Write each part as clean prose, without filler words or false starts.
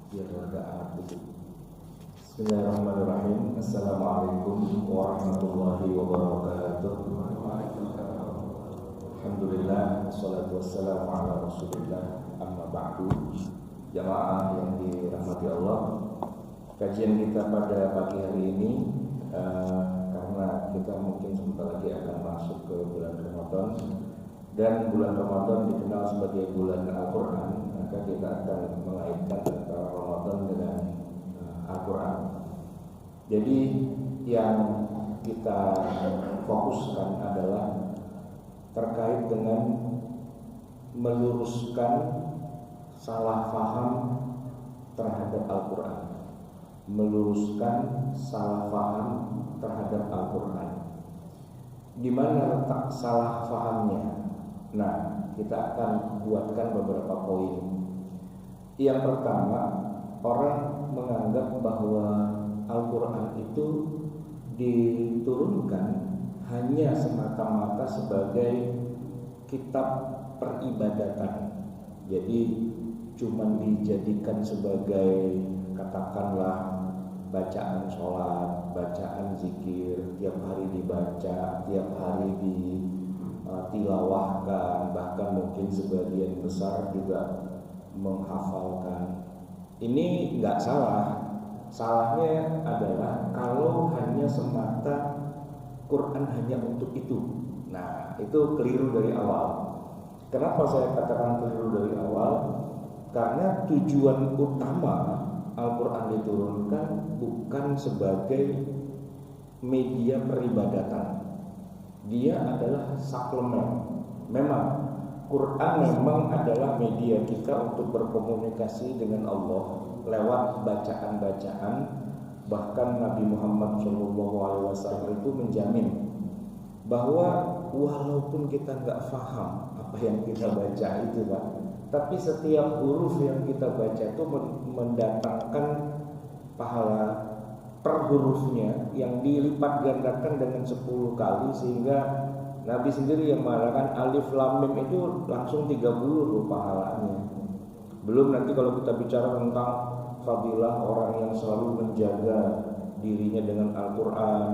biar agak amat begitu. Bismillahirrahmanirrahim. Assalamualaikum warahmatullahi wabarakatuh. Alhamdulillah, wassalatu wassalamu ala rasulillah, amma ba'du. Jamaah yang dirahmati Allah, kajian kita pada pagi hari ini karena kita mungkin sebentar lagi akan masuk ke bulan Ramadan, dan bulan Ramadan dikenal sebagai bulan Al-Quran, maka kita akan mengaitkan antara Ramadan dengan Al-Quran. Jadi yang kita fokuskan adalah terkait dengan meluruskan salah faham terhadap Al-Quran, meluruskan salah faham terhadap Al-Quran. Di mana letak salah fahamnya? Nah, kita akan buatkan beberapa poin. Yang pertama, orang menganggap bahwa Al-Quran itu diturunkan hanya semata-mata sebagai kitab peribadatan. Jadi cuma dijadikan sebagai, katakanlah, bacaan sholat, bacaan zikir, tiap hari dibaca, tiap hari ditilawahkan, bahkan mungkin sebagian besar juga menghafalkan. Ini nggak salah. Salahnya adalah kalau hanya semata Quran hanya untuk itu. Nah, itu keliru dari awal. Kenapa saya katakan keliru dari awal? Karena tujuan utama Al-Quran diturunkan bukan sebagai media peribadatan. Dia adalah suplemen. Memang Quran memang adalah media kita untuk berkomunikasi dengan Allah lewat bacaan-bacaan. Bahkan Nabi Muhammad SAW itu menjamin bahwa walaupun kita nggak paham apa yang kita baca itu, Pak, tapi setiap huruf yang kita baca itu mendatangkan pahala per hurufnya yang dilipat gandakan dengan 10 kali, sehingga Nabi sendiri yang mengatakan alif lam mim itu langsung 30 loh pahalanya. Belum nanti kalau kita bicara tentang fadilah orang yang selalu menjaga dirinya dengan Al-Quran,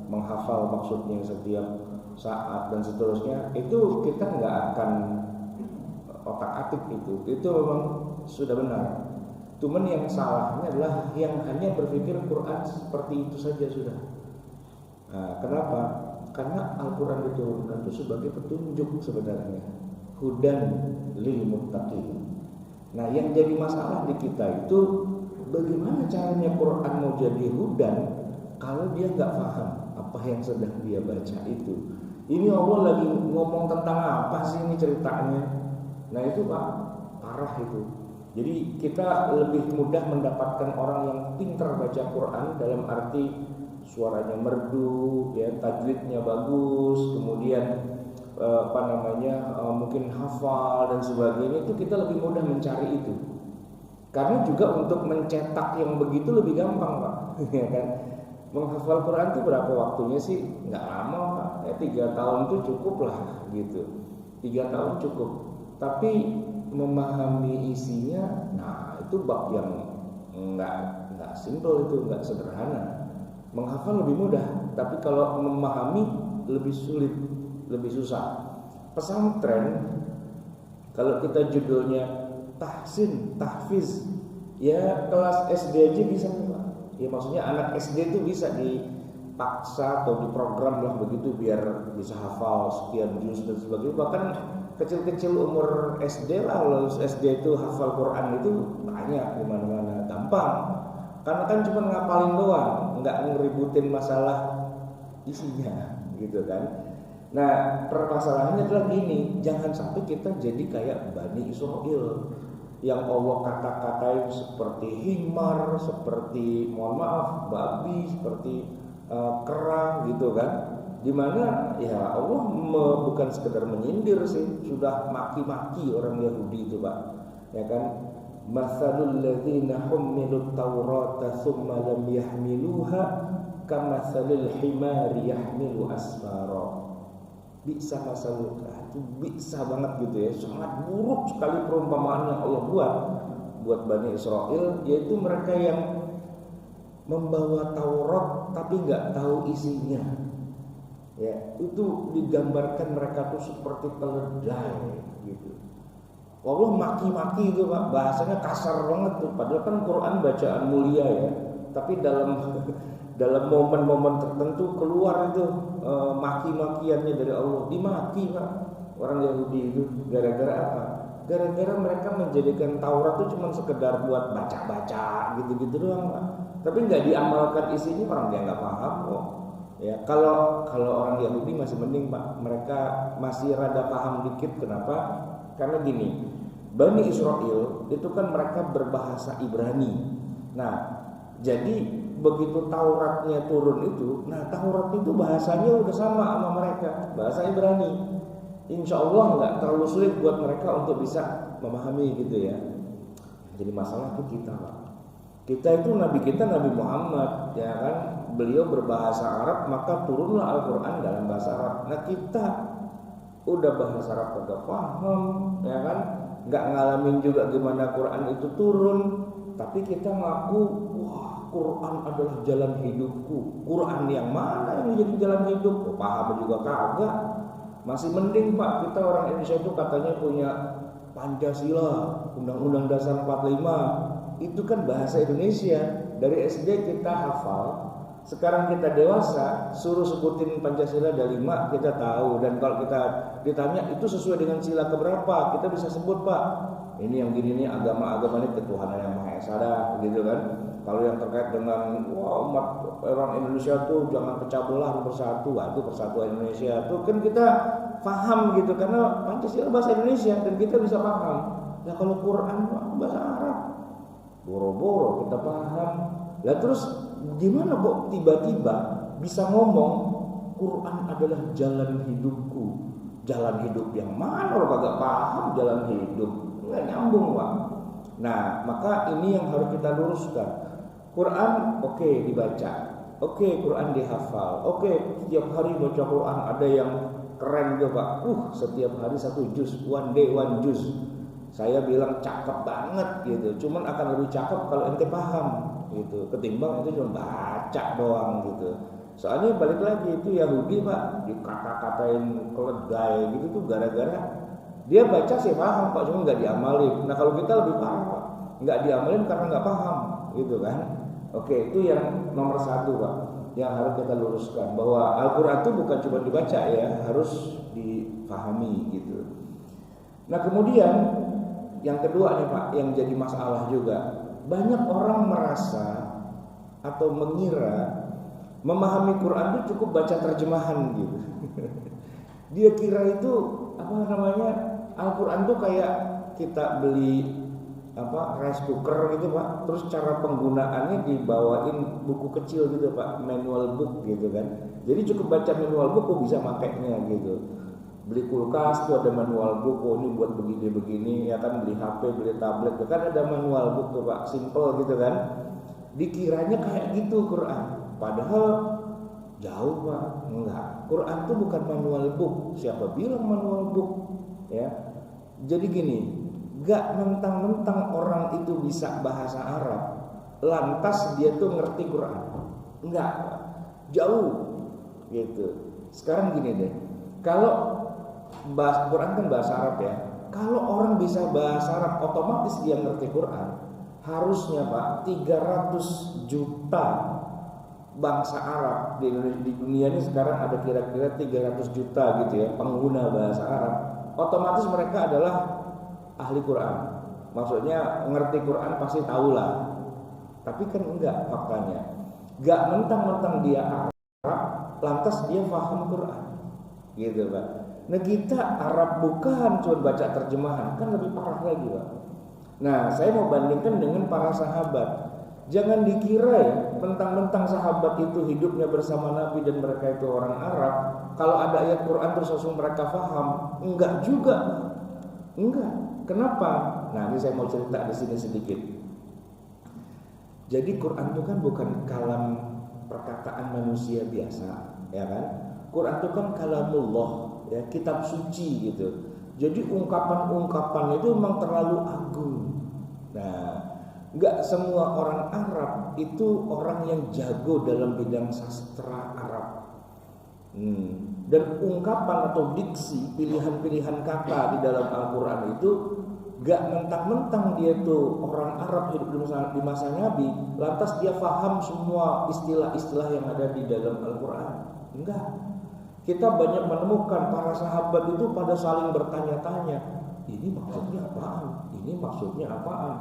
menghafal maksudnya setiap saat dan seterusnya, itu kita nggak akan otak-atik itu memang sudah benar. Cuman yang salahnya adalah yang hanya berpikir Quran seperti itu saja sudah. Nah, kenapa? Karena Al-Quran diturunkan itu sebagai petunjuk sebenarnya, hudan lil muttaqin. Nah, yang jadi masalah di kita itu bagaimana caranya Quran mau jadi hudan kalau dia nggak paham apa yang sedang dia baca itu. Ini Allah lagi ngomong tentang apa sih ini ceritanya? Nah, itu Pak, parah itu. Jadi kita lebih mudah mendapatkan orang yang pintar baca Quran dalam arti suaranya merdu, ya, tajwidnya bagus, kemudian mungkin hafal dan sebagainya, itu kita lebih mudah mencari itu. Karena juga untuk mencetak yang begitu lebih gampang, Pak. Ya kan? Menghafal Quran itu berapa waktunya sih? Nggak lama, Pak. 3 tahun itu cukup lah gitu. 3 tahun cukup. Tapi memahami isinya, nah itu bab yang nggak simple, itu nggak sederhana. Menghafal lebih mudah, tapi kalau memahami lebih sulit, lebih susah. Pesantren, kalau kita judulnya tahsin, tahfiz, ya kelas SD aja bisa, Pak. Ya maksudnya anak SD itu bisa dipaksa atau diprogram lah begitu biar bisa hafal sekian juz dan sebagainya. Bahkan kecil-kecil umur SD lah, lulus SD itu hafal Quran itu banyak di mana-mana, gampang. Karena kan cuma ngapalin doang, nggak ngeributin masalah isinya, gitu kan. Nah, permasalahannya adalah gini, jangan sampai kita jadi kayak Bani Israel yang Allah kata-katain seperti himar, seperti mohon maaf babi, seperti kerang gitu kan. Dimana ya Allah bukan sekedar menyindir sih, sudah maki-maki orang Yahudi itu, Pak, ya kan. Matsalul ladzina hummilut taurata tsumma lam yahmiluha kamatsalil himari yahmilu asfara. Bisa masalul, itu bisa banget gitu ya, sangat buruk sekali perumpamaan yang Allah buat buat Bani Israel, yaitu mereka yang membawa Taurat tapi nggak tahu isinya. Ya, itu digambarkan mereka tuh seperti keledai gitu. Allah maki-maki itu Pak, bahasanya kasar banget tuh. Padahal kan Quran bacaan mulia ya. Tapi dalam momen-momen tertentu keluar itu maki-makiannya dari Allah. Dimaki Pak orang Yahudi itu. Gara-gara apa? Gara-gara mereka menjadikan Taurat itu cuma sekedar buat baca-baca gitu-gitu doang Pak. Tapi nggak diamalkan isinya, orang dia nggak paham kok. Ya, kalau orang Yahudi masih mending Pak, mereka masih rada paham dikit. Kenapa? Karena gini, Bani Israel itu kan mereka berbahasa Ibrani. Nah, jadi begitu Tauratnya turun itu, nah Taurat itu bahasanya udah sama mereka, bahasa Ibrani. Insya Allah nggak terlalu sulit buat mereka untuk bisa memahami gitu ya. Jadi masalah itu kita Pak. Kita itu Nabi kita Nabi Muhammad, ya kan, beliau berbahasa Arab, maka turunlah Al-Quran dalam bahasa Arab. Nah kita udah bahasa Arab kagak paham, ya kan, nggak ngalamin juga gimana Quran itu turun, tapi kita ngaku, wah Quran adalah jalan hidupku. Quran yang mana yang jadi jalan hidup? Paham juga kagak. Masih mending Pak, kita orang Indonesia itu katanya punya Pancasila, Undang-Undang Dasar 45. Itu kan bahasa Indonesia. Dari SD kita hafal. Sekarang kita dewasa, suruh sebutin Pancasila ada 5, kita tahu. Dan kalau kita ditanya itu sesuai dengan sila keberapa, kita bisa sebut Pak. Ini yang gini nih, agama-agama ini ketuhanan yang Maha Esa dah, gitu kan. Kalau yang terkait dengan umat orang Indonesia tuh jangan pecah belah, bersatu. Itu persatuan Indonesia tuh kan kita paham gitu, karena Pancasila bahasa Indonesia dan kita bisa paham. Nah kalau Quran bahasa Arab, boro-boro kita paham. Lah terus gimana kok tiba-tiba bisa ngomong Quran adalah jalan hidupku? Jalan hidup yang mana? Kalau kagak paham jalan hidup, nggak nyambung Pak. Nah maka ini yang harus kita luruskan. Quran oke, dibaca, oke, Quran dihafal, oke, setiap hari baca Quran. Ada yang keren juga Pak, setiap hari 1 juz, one day 1 juz. Saya bilang cakep banget gitu. Cuman akan lebih cakep kalau ente paham gitu, ketimbang itu cuma baca doang gitu. Soalnya balik lagi itu Yahudi Pak, dikata-katain keledai gitu tuh gara-gara dia baca sih paham Pak, cuma nggak diamalin. Nah kalau kita lebih paham Pak, nggak diamalin karena nggak paham gitu kan. Oke, itu yang nomor 1 Pak, yang harus kita luruskan, bahwa Al-Quran itu bukan cuma dibaca ya, harus dipahami gitu. Nah kemudian yang kedua nih Pak, yang jadi masalah juga, banyak orang merasa atau mengira memahami Quran itu cukup baca terjemahan gitu. Dia kira itu Al-Quran itu kayak kita beli rice cooker gitu Pak, terus cara penggunaannya dibawain buku kecil gitu Pak, manual book gitu kan. Jadi cukup baca manual book bisa makainya gitu. Beli kulkas tuh ada manual book, ini buat begini-begini ya kan, beli HP, beli tablet kan ada manual book tuh Pak, simple gitu kan. Dikiranya kayak gitu Quran, padahal jauh Pak, enggak. Quran tuh bukan manual book. Siapa bilang manual book? Ya. Jadi gini, gak mentang-mentang orang itu bisa bahasa Arab lantas dia tuh ngerti Quran. Enggak, jauh gitu. Sekarang gini deh, kalau Quran kan bahasa Arab ya. Kalau orang bisa bahasa Arab otomatis dia ngerti Quran. Harusnya Pak 300 juta bangsa Arab di dunia ini sekarang ada kira-kira 300 juta gitu ya pengguna bahasa Arab. Otomatis mereka adalah ahli Quran. Maksudnya ngerti Quran pasti tahulah. Tapi kan enggak faktanya. Enggak mentang-mentang dia Arab lantas dia paham Quran. Gitu Pak. Nah kita Arab bukan cuma baca terjemahan, kan lebih parah lagi Pak. Nah saya mau bandingkan dengan para sahabat. Jangan dikira ya mentang-mentang sahabat itu hidupnya bersama Nabi dan mereka itu orang Arab, kalau ada ayat Quran terus langsung mereka paham. Enggak juga. Enggak. Kenapa? Nah ini saya mau cerita di sini sedikit. Jadi Quran itu kan bukan kalam perkataan manusia biasa, ya kan? Quran itu kan kalamullah, ya, kitab suci gitu. Jadi ungkapan-ungkapan itu memang terlalu agung. Nah, Nggak semua orang Arab itu orang yang jago dalam bidang sastra Arab. Dan ungkapan atau diksi, pilihan-pilihan kata di dalam Al-Quran itu nggak mentang-mentang dia tuh orang Arab hidup di masa Nabi, lantas dia paham semua istilah-istilah yang ada di dalam Al-Quran. Enggak. Kita banyak menemukan para sahabat itu pada saling bertanya-tanya, ini maksudnya apaan? Ini maksudnya apaan?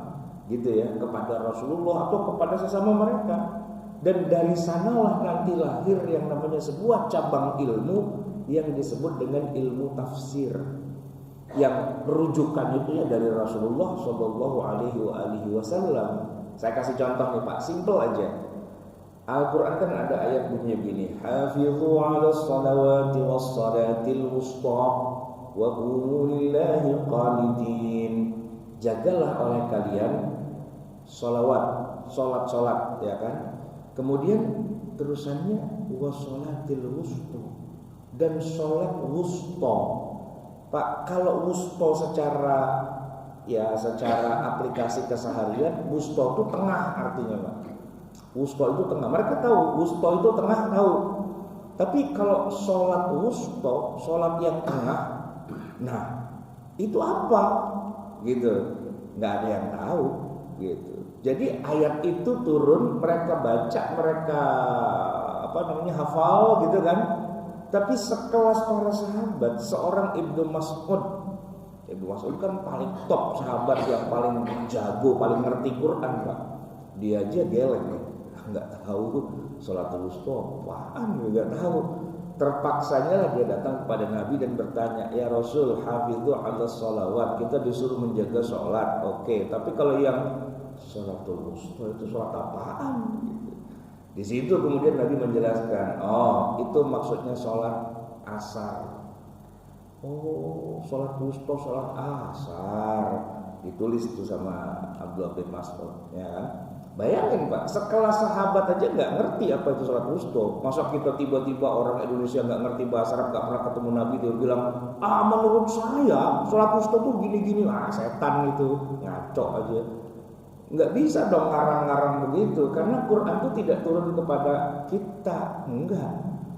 Gitu ya, kepada Rasulullah atau kepada sesama mereka. Dan dari sanalah nanti lahir yang namanya sebuah cabang ilmu yang disebut dengan ilmu tafsir, yang rujukan itu ya dari Rasulullah Shallallahu Alaihi Wasallam. Saya kasih contoh nih Pak, simple aja. Al-Quran kan ada ayat bunyinya gini, Hafidhu ala salawati was salatil wusta wa qumu lillahi qanitin. Jagalah oleh kalian salawat, solat ya kan. Kemudian terusannya wasolatil wusta, dan sholat wusta. Pak, kalau wusta secara aplikasi keseharian, wusta itu tengah artinya Pak. Wusta itu tengah. Mereka tahu wusta itu tengah, tahu. Tapi kalau sholat wusta, sholat yang tengah, nah itu apa? Gitu, nggak ada yang tahu. Gitu. Jadi ayat itu turun, mereka baca, mereka hafal gitu kan. Tapi sekelas para sahabat, seorang Ibnu Mas'ud kan paling top sahabat yang paling jago, paling ngerti Quran Pak. Dia aja geleng nih, nggak tahu sholatul wusta apaan, nggak tahu. Terpaksanya lah dia datang kepada Nabi dan bertanya, ya Rasul, hafidhu ala sholawat, kita disuruh menjaga sholat, oke. Tapi kalau yang sholatul wusta itu sholat apaan? Gitu. Di situ kemudian Nabi menjelaskan, oh itu maksudnya sholat asar. Oh, sholat wusta, sholat asar. Ditulis itu sama Abdullah bin Mas'ud, ya kan? Bayangin Pak, sekelas sahabat aja nggak ngerti apa itu sholat wusta. Masa kita tiba-tiba orang Indonesia nggak ngerti bahasa Arab, nggak pernah ketemu Nabi, dia bilang, menurut saya sholat wusta tuh gini-gini. Setan itu, ngaco aja. Nggak bisa dong ngarang-ngarang begitu, karena Quran itu tidak turun kepada kita, enggak.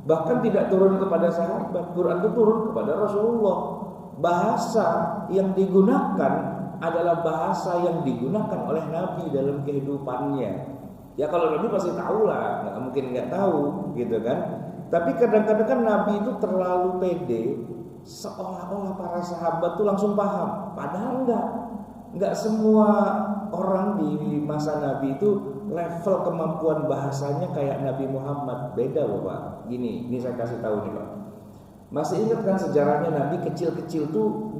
Bahkan tidak turun kepada sahabat, Quran itu turun kepada Rasulullah. Bahasa yang digunakan adalah bahasa yang digunakan oleh Nabi dalam kehidupannya. Ya kalau Nabi pasti tahu lah, nggak mungkin nggak tahu, gitu kan. Tapi kadang-kadang kan Nabi itu terlalu pede, seolah-olah para sahabat tuh langsung paham. Padahal nggak semua orang di masa Nabi itu level kemampuan bahasanya kayak Nabi Muhammad. Beda loh Pak. Ini saya kasih tahu nih Pak. Masih ingat kan sejarahnya Nabi kecil-kecil tuh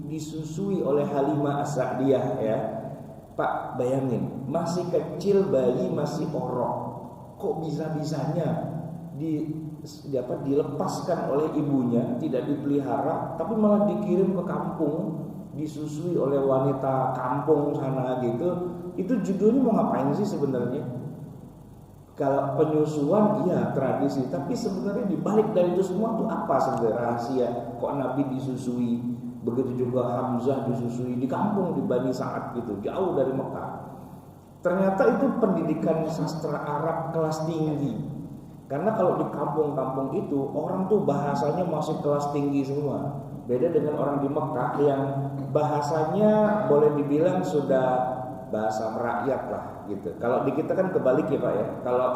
disusui oleh Halimah As-Sa'diyah ya. Pak, bayangin, masih kecil, bayi masih orok, kok bisa-bisanya dilepaskan oleh ibunya, tidak dipelihara, tapi malah dikirim ke kampung, disusui oleh wanita kampung sana gitu. Itu judulnya mau ngapain sih sebenarnya? Kalau penyusuan iya tradisi, tapi sebenarnya dibalik dari itu semua tuh apa sebenarnya rahasia kok Nabi disusui? Begitu juga Hamzah disusui di kampung di Bani Sa'ad gitu, jauh dari Mekah. Ternyata itu pendidikan sastra Arab kelas tinggi. Karena kalau di kampung-kampung itu orang tuh bahasanya masih kelas tinggi semua. Beda dengan orang di Mekah yang bahasanya boleh dibilang sudah bahasa merakyat lah gitu. Kalau di kita kan kebalik ya Pak ya. Kalau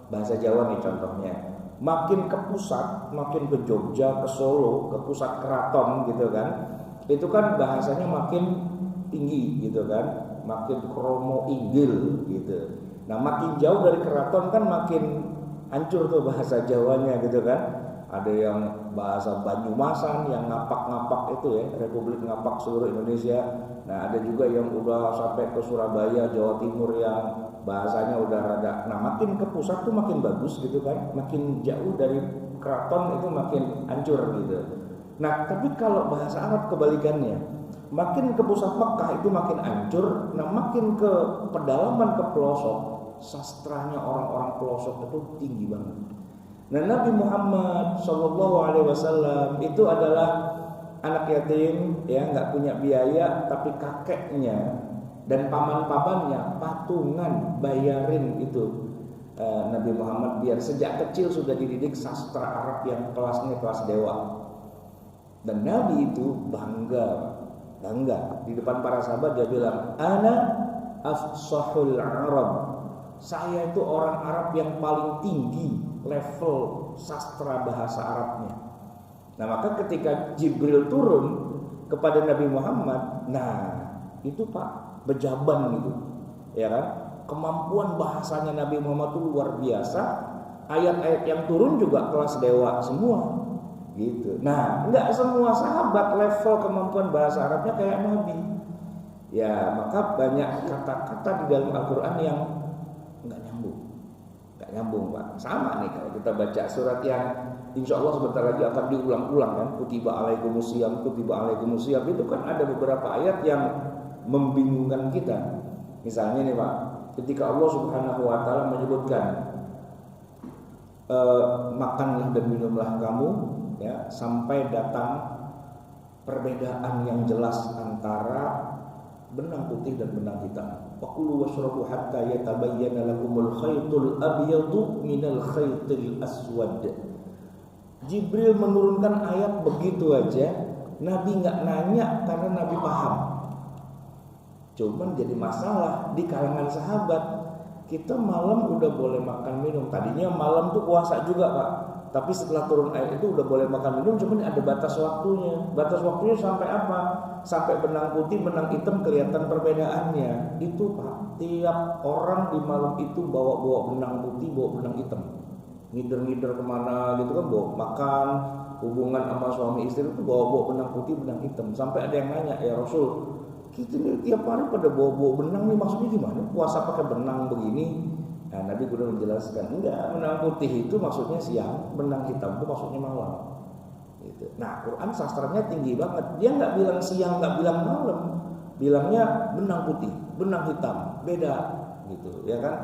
bahasa Jawa nih contohnya, makin ke pusat, makin ke Jogja, ke Solo, ke pusat keraton gitu kan, itu kan bahasanya makin tinggi gitu kan, makin kromo inggil gitu. Nah makin jauh dari keraton kan makin hancur tuh bahasa Jawanya gitu kan. Ada yang bahasa Banyumasan yang ngapak-ngapak itu ya, Republik ngapak seluruh Indonesia. Nah ada juga yang udah sampai ke Surabaya, Jawa Timur yang bahasanya udah rada. Nah makin ke pusat tuh makin bagus gitu kan, makin jauh dari keraton itu makin hancur gitu. Nah tapi kalau bahasa Arab kebalikannya, makin ke pusat Mekah itu makin hancur. Nah makin ke pedalaman, ke pelosok, sastranya orang-orang pelosok itu tinggi banget. Nah Nabi Muhammad SAW itu adalah anak yatim ya, nggak punya biaya, tapi kakeknya dan paman-pamannya patungan bayarin itu Nabi Muhammad biar sejak kecil sudah dididik sastra Arab yang kelasnya kelas dewa. Dan Nabi itu bangga di depan para sahabat, dia bilang, ana afsahul Arab, saya itu orang Arab yang paling tinggi level sastra bahasa Arabnya. Nah maka ketika Jibril turun kepada Nabi Muhammad, nah itu Pak bejaban gitu, ya kan? Kemampuan bahasanya Nabi Muhammad itu luar biasa. Ayat-ayat yang turun juga kelas dewa semua. Gitu. Nah, enggak semua sahabat level kemampuan bahasa Arabnya kayak Nabi. Ya, maka banyak kata-kata di dalam Al-Qur'an yang enggak nyambung, Pak. Sama nih kalau kita baca surat yang insya Allah sebentar lagi akan diulang-ulang kan, kutiba alaikumusiyam itu kan ada beberapa ayat yang membingungkan kita. Misalnya nih Pak, ketika Allah Subhanahu wa taala menyebutkan makanlah dan minumlah kamu, ya, sampai datang perbedaan yang jelas antara benang putih dan benang hitam. Wakulu washrabu hatta yatabayyana lakumul khaytul abyadu minal khaytil aswad. Jibril menurunkan ayat begitu aja, Nabi nggak nanya karena Nabi paham. Cuman jadi masalah di kalangan sahabat. Kita malam udah boleh makan minum. Tadinya malam tuh puasa juga Pak. Tapi setelah turun ayat itu udah boleh makan minum, cuman ada batas waktunya. Batas waktunya sampai apa? Sampai benang putih, benang hitam kelihatan perbedaannya. Itu Pak, tiap orang di malam itu bawa benang putih, bawa benang hitam. Ngider-ngider kemana gitu kan, bawa makan, hubungan sama suami istri itu bawa benang putih, benang hitam. Sampai ada yang nanya, ya Rasul, kita nih tiap hari pada bawa benang nih, maksudnya gimana? Puasa pakai benang begini? Nah, Nabi sudah menjelaskan, enggak, benang putih itu maksudnya siang, benang hitam itu maksudnya malam. Gitu. Nah, Quran sastranya tinggi banget. Dia nggak bilang siang, nggak bilang malam, bilangnya benang putih, benang hitam, beda, gitu, ya kan?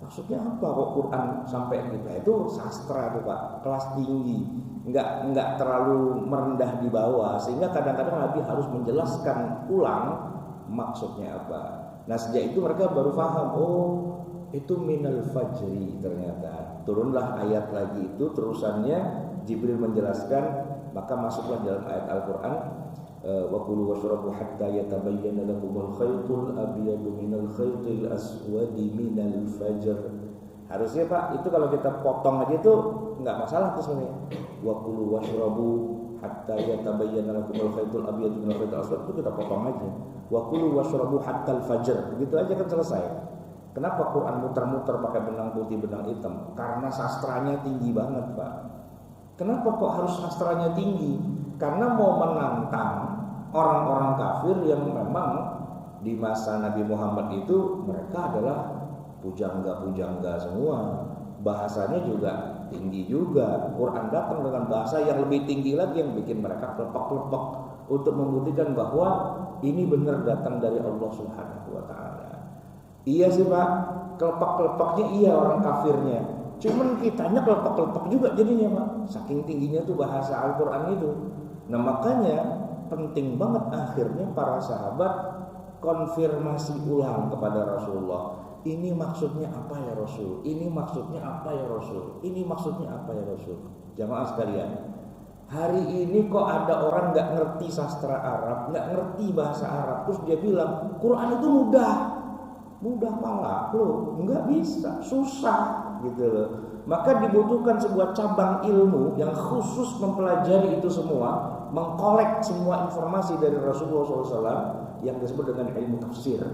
Maksudnya apa kok Quran sampai gitu? Itu sastra tuh Pak, kelas tinggi, nggak terlalu merendah di bawah, sehingga kadang-kadang Nabi harus menjelaskan ulang maksudnya apa. Nah, sejak itu mereka baru paham, oh itu minal fajri ternyata. Turunlah ayat lagi itu terusannya Jibril menjelaskan, maka masuklah dalam ayat Al-Qur'an wa kulu washrabu hatta yatabayyana lakumul khaytul abyadu minal khaytil aswadi minal fajr. Harusnya Pak itu kalau kita potong aja itu enggak masalah tuh sebenarnya. Wa kulu washrabu hatta yatabayyana lakumul khaytul abyadu minal khaytil aswad itu kita potong aja. Wa kulu washrabu hatta al-fajr. Begitu aja kan selesai. Kenapa Quran muter-muter pakai benang putih, benang hitam? Karena sastranya tinggi banget Pak. Kenapa kok harus sastranya tinggi? Karena mau menantang orang-orang kafir yang memang di masa Nabi Muhammad itu mereka adalah pujangga-pujangga semua. Bahasanya juga tinggi juga. Quran datang dengan bahasa yang lebih tinggi lagi yang bikin mereka kelepek-kelepek untuk membuktikan bahwa ini benar datang dari Allah Subhanahu wa taala. Iya sih Pak, kelepek-kelepeknya iya orang kafirnya. Cuman kitanya kelepek-kelepek juga jadinya Pak. Saking tingginya tuh bahasa Al-Quran itu. Nah makanya penting banget akhirnya para sahabat konfirmasi ulang kepada Rasulullah. Ini maksudnya apa ya Rasul? Ini maksudnya apa ya Rasul? Ini maksudnya apa ya Rasul? Jamaah sekalian, hari ini kok ada orang gak ngerti sastra Arab, gak ngerti bahasa Arab, terus dia bilang Quran itu mudah malah loh, nggak bisa, susah gitu loh. Maka dibutuhkan sebuah cabang ilmu yang khusus mempelajari itu semua, mengkolek semua informasi dari Rasulullah SAW yang disebut dengan ilmu tafsir.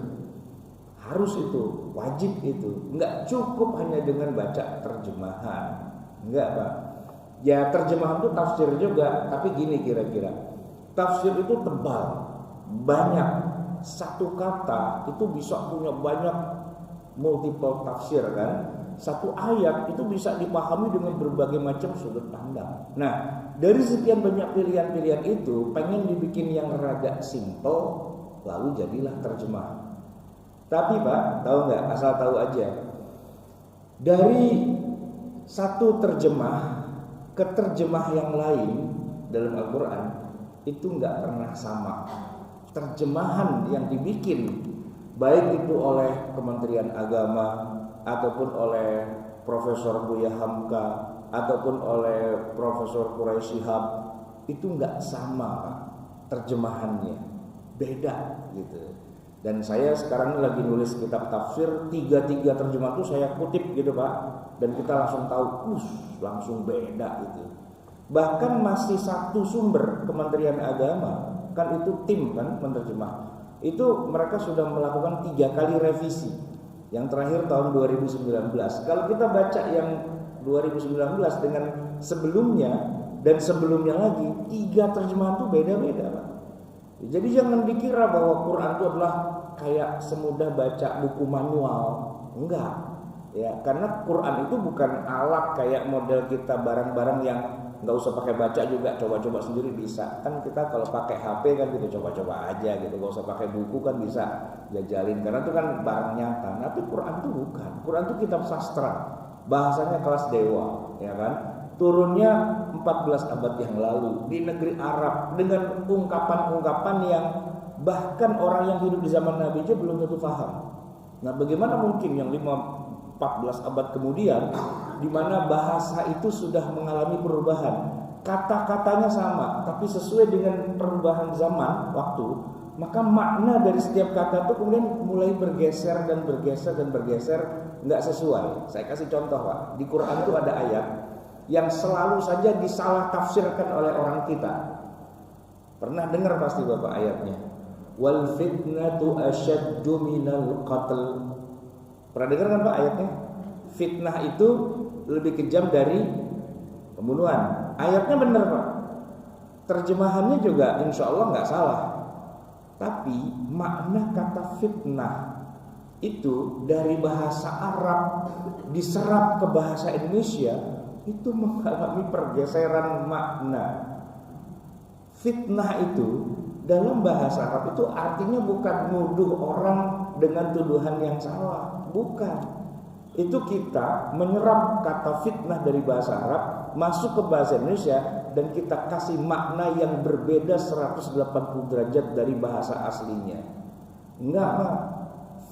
Harus itu, wajib itu, nggak cukup hanya dengan baca terjemahan, nggak Pak. Ya terjemahan itu tafsir juga, tapi gini kira-kira, tafsir itu tebal, banyak. Satu kata itu bisa punya banyak multiple tafsir kan. Satu ayat itu bisa dipahami dengan berbagai macam sudut pandang. Nah, dari sekian banyak pilihan-pilihan itu pengen dibikin yang rada simple, lalu jadilah terjemah. Tapi Pak, tahu nggak? Asal tahu aja. Dari satu terjemah ke terjemah yang lain dalam Al-Quran itu nggak pernah sama. Terjemahan yang dibikin baik itu oleh Kementerian Agama ataupun oleh Profesor Buya Hamka ataupun oleh Profesor Quraisy Shihab, itu nggak sama terjemahannya, beda gitu. Dan saya sekarang lagi nulis kitab tafsir, tiga terjemahan itu saya kutip gitu Pak, dan kita langsung tahu, langsung beda gitu. Bahkan masih satu sumber Kementerian Agama, kan itu tim kan menerjemah, itu mereka sudah melakukan 3 kali revisi. Yang terakhir tahun 2019. Kalau kita baca yang 2019 dengan sebelumnya dan sebelumnya lagi, 3 terjemahan itu beda-beda Pak. Jadi jangan dikira bahwa Quran itu adalah kayak semudah baca buku manual. Enggak. Ya, karena Quran itu bukan alat kayak model kita barang-barang yang nggak usah pakai baca juga, coba-coba sendiri bisa. Kan kita kalau pakai HP kan kita coba-coba aja gitu. Nggak usah pakai buku kan bisa jajalin. Karena itu kan barang nyata. Tapi Quran itu bukan. Quran itu kitab sastra. Bahasanya kelas dewa, ya kan? Turunnya 14 abad yang lalu di negeri Arab dengan ungkapan-ungkapan yang bahkan orang yang hidup di zaman Nabi aja belum tentu paham. Nah, bagaimana mungkin yang 14 abad kemudian di mana bahasa itu sudah mengalami perubahan, kata-katanya sama, tapi sesuai dengan perubahan zaman waktu, maka makna dari setiap kata itu kemudian mulai bergeser, nggak sesuai. Saya kasih contoh Pak, di Quran itu ada ayat yang selalu saja disalah tafsirkan oleh orang kita. Pernah dengar pasti Bapak ayatnya. Wal fitnatu asyaddu minal qatl. Pernah dengar kan Pak ayatnya? Fitnah itu lebih kejam dari pembunuhan. Ayatnya benar Pak. Terjemahannya juga insya Allah nggak salah. Tapi makna kata fitnah itu dari bahasa Arab diserap ke bahasa Indonesia itu mengalami pergeseran makna. Fitnah itu dalam bahasa Arab itu artinya bukan nuduh orang dengan tuduhan yang salah, bukan. Itu kita menyerap kata fitnah dari bahasa Arab masuk ke bahasa Indonesia dan kita kasih makna yang berbeda 180 derajat dari bahasa aslinya. Enggak, Pak.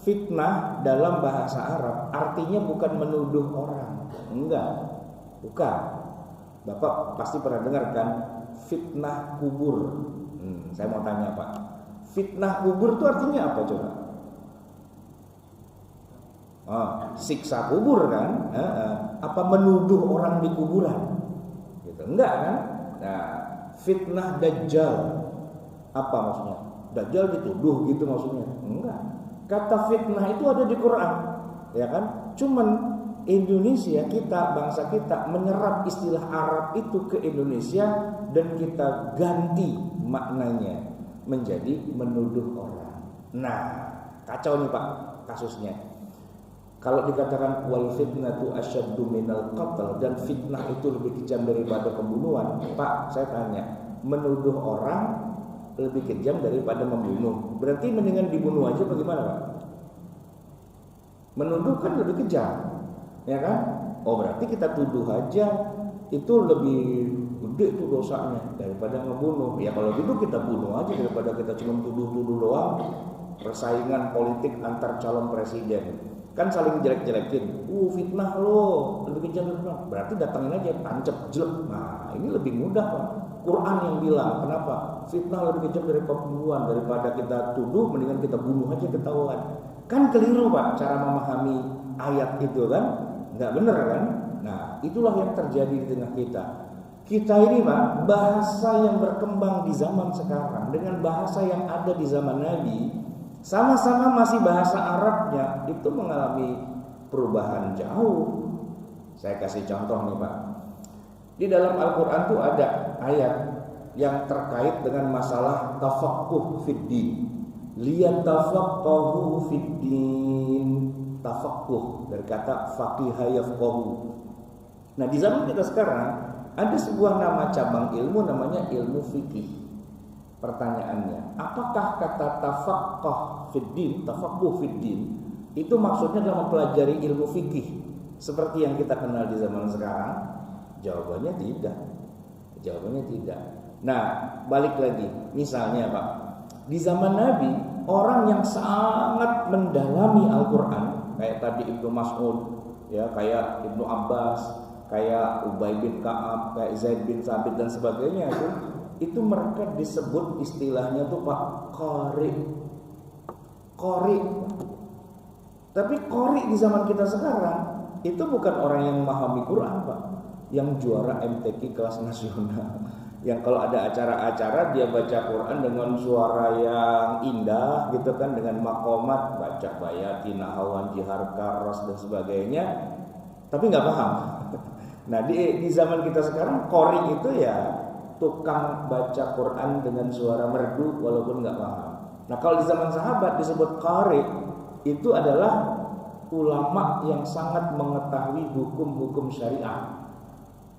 Fitnah dalam bahasa Arab artinya bukan menuduh orang. Enggak. Bukan. Bapak pasti pernah dengar kan fitnah kubur. Saya mau tanya Pak, fitnah kubur itu artinya apa coba? Siksa kubur kan? Apa menuduh orang di kuburan? Gitu. Enggak kan? Nah, fitnah dajjal apa maksudnya? Dajjal dituduh gitu maksudnya? Enggak. Kata fitnah itu ada di Quran, ya kan? Cuman Indonesia kita, bangsa kita menyerap istilah Arab itu ke Indonesia dan kita ganti maknanya menjadi menuduh orang. Nah, kacau nih Pak kasusnya. Kalau dikatakan wal fitnatu asyaddu minal qatl dan fitnah itu lebih kejam daripada pembunuhan, Pak, saya tanya, menuduh orang lebih kejam daripada membunuh. Berarti mendingan dibunuh aja bagaimana, Pak? Menuduh kan lebih kejam. Ya kan? Oh berarti kita tuduh aja itu lebih gede tuh dosanya daripada ngebunuh. Ya kalau gitu kita bunuh aja daripada kita cuma tuduh-tuduh doang. Persaingan politik antar calon presiden kan saling jelek-jelekin. Fitnah lo lebih kejam fitnah. Berarti datangin aja tancap jelek. Nah ini lebih mudah Pak. Quran yang bilang kenapa fitnah lebih kejam daripada pembunuhan, daripada kita tuduh mendingan kita bunuh aja ketahuan. Kan keliru Pak cara memahami ayat itu kan. Nggak benar kan? Nah itulah yang terjadi di tengah kita. Kita ini Pak, bahasa yang berkembang di zaman sekarang dengan bahasa yang ada di zaman Nabi, sama-sama masih bahasa Arabnya itu mengalami perubahan jauh. Saya kasih contoh nih Pak. Di dalam Al-Quran tuh ada ayat yang terkait dengan masalah tafaqquh fiddin. Liyatafaqahu fiddin. Tafaqquh dari kata faqiha yafqahu. Nah, di zaman kita sekarang ada sebuah nama cabang ilmu namanya ilmu fikih. Pertanyaannya, apakah kata tafaqquh fiddin, tafaqquh fiddin itu maksudnya adalah mempelajari ilmu fikih seperti yang kita kenal di zaman sekarang? Jawabannya tidak. Jawabannya tidak. Nah, balik lagi. Misalnya, Pak, di zaman Nabi orang yang sangat mendalami Al-Quran, kayak tadi Ibnu Mas'ud, ya, kayak Ibnu Abbas, kayak Ubay bin Ka'ab, kayak Zaid bin Thabit dan sebagainya, itu mereka disebut istilahnya tuh Pak qari. Tapi qari di zaman kita sekarang itu bukan orang yang memahami Quran, Pak, yang juara MTQ kelas nasional, yang kalau ada acara-acara dia baca Quran dengan suara yang indah gitu kan, dengan makomat, baca bayati, nahawan, jihar, karos dan sebagainya, tapi nggak paham. Nah di zaman kita sekarang qari itu ya tukang baca Quran dengan suara merdu walaupun nggak paham. Nah kalau di zaman sahabat disebut qari, itu adalah ulama yang sangat mengetahui hukum-hukum syariah,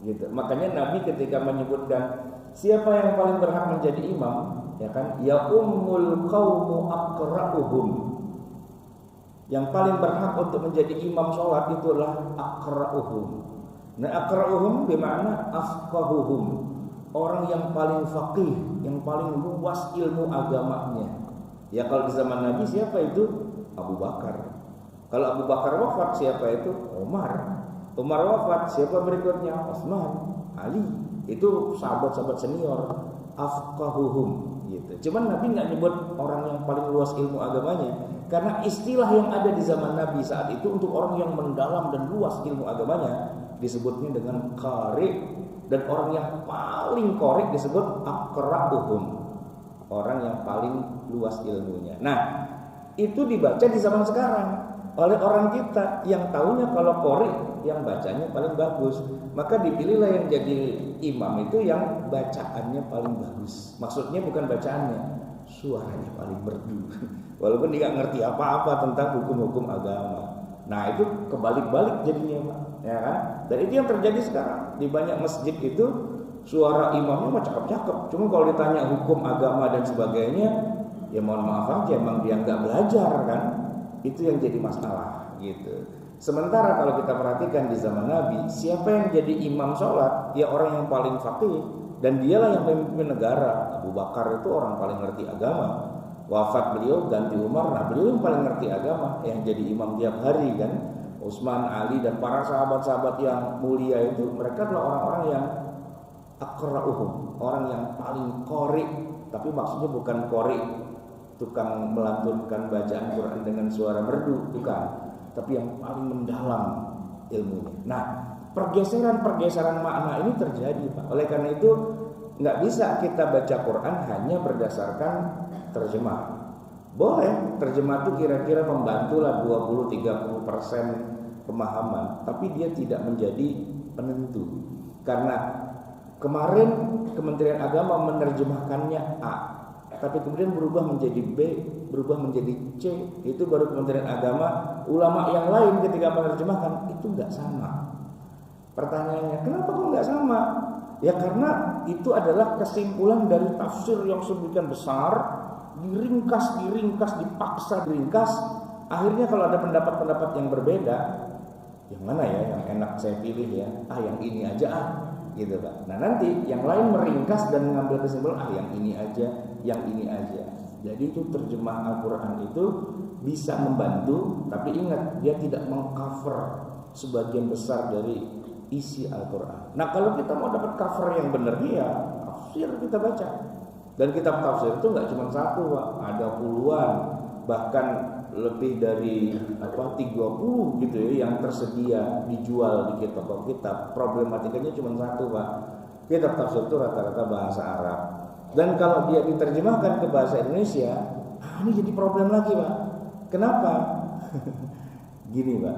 gitu. Makanya Nabi ketika menyebutkan siapa yang paling berhak menjadi imam, ya kan, ya ummul qaumu aqra'uhum, yang paling berhak untuk menjadi imam sholat itu adalah aqra'uhum. Nah aqra'uhum bermakna afqahuhum, orang yang paling faqih, yang paling luas ilmu agamanya. Ya kalau di zaman Nabi siapa itu? Abu Bakar. Kalau Abu Bakar wafat siapa itu? Umar. Umar wafat siapa berikutnya? Utsman, Ali. Itu sahabat-sahabat senior, afqahuhum gitu. Cuman Nabi nggak nyebut orang yang paling luas ilmu agamanya, karena istilah yang ada di zaman Nabi saat itu untuk orang yang mendalam dan luas ilmu agamanya disebutnya dengan qari, dan orang yang paling qari disebut aqra'uhum, orang yang paling luas ilmunya. Nah, itu dibaca di zaman sekarang oleh orang kita yang tahunya kalau qari yang bacanya paling bagus, maka dipilihlah yang jadi imam itu yang bacaannya paling bagus. Maksudnya bukan bacaannya, suaranya paling merdu, walaupun dia nggak ngerti apa-apa tentang hukum-hukum agama. Nah itu kebalik-balik jadinya, Pak, ya kan? Dan itu yang terjadi sekarang di banyak masjid itu, suara imamnya mah cakep-cakep, cuma kalau ditanya hukum agama dan sebagainya, ya mohon maaf aja, emang dia nggak belajar kan. Itu yang jadi masalah gitu. Sementara kalau kita perhatikan di zaman Nabi, siapa yang jadi imam sholat? Ya orang yang paling faqih, dan dialah yang memimpin negara. Abu Bakar itu orang paling ngerti agama. Wafat beliau ganti Umar, nah beliau yang paling ngerti agama, yang jadi imam tiap hari kan. Utsman, Ali dan para sahabat-sahabat yang mulia itu, mereka adalah orang-orang yang aqra'uhum, orang yang paling qari. Tapi maksudnya bukan qari tukang melantunkan bacaan Quran dengan suara merdu, bukan, tapi yang paling mendalam ilmunya. Nah, pergeseran makna ini terjadi, Pak. Oleh karena itu nggak bisa kita baca Quran hanya berdasarkan terjemah. Boleh terjemah itu kira-kira membantulah 20-30% pemahaman, tapi dia tidak menjadi penentu. Karena kemarin Kementerian Agama menerjemahkannya A, tapi kemudian berubah menjadi B, berubah menjadi C, itu baru Kementerian Agama. Ulama yang lain ketika menerjemahkan itu nggak sama. Pertanyaannya, kenapa kok nggak sama? Ya karena itu adalah kesimpulan dari tafsir yang sedemikian besar, diringkas, dipaksa diringkas. Akhirnya kalau ada pendapat-pendapat yang berbeda, yang mana ya yang enak saya pilih ya? Yang ini aja gitu Pak. Nah nanti yang lain meringkas dan mengambil kesimpulan, yang ini aja, yang ini aja. Jadi itu terjemah Al-Quran itu bisa membantu, tapi ingat dia tidak mengcover sebagian besar dari isi Al-Quran. Nah kalau kita mau dapat cover yang benar, ya tafsir kita baca. Dan kitab tafsir itu nggak cuma satu, Pak, ada puluhan, bahkan lebih dari 30 gitu ya yang tersedia dijual di kitab-kitab. Problematikanya cuma satu, Pak. Kitab tafsir itu rata-rata bahasa Arab. Dan kalau dia diterjemahkan ke bahasa Indonesia, ini jadi problem lagi, Pak. Kenapa? Gini, Pak.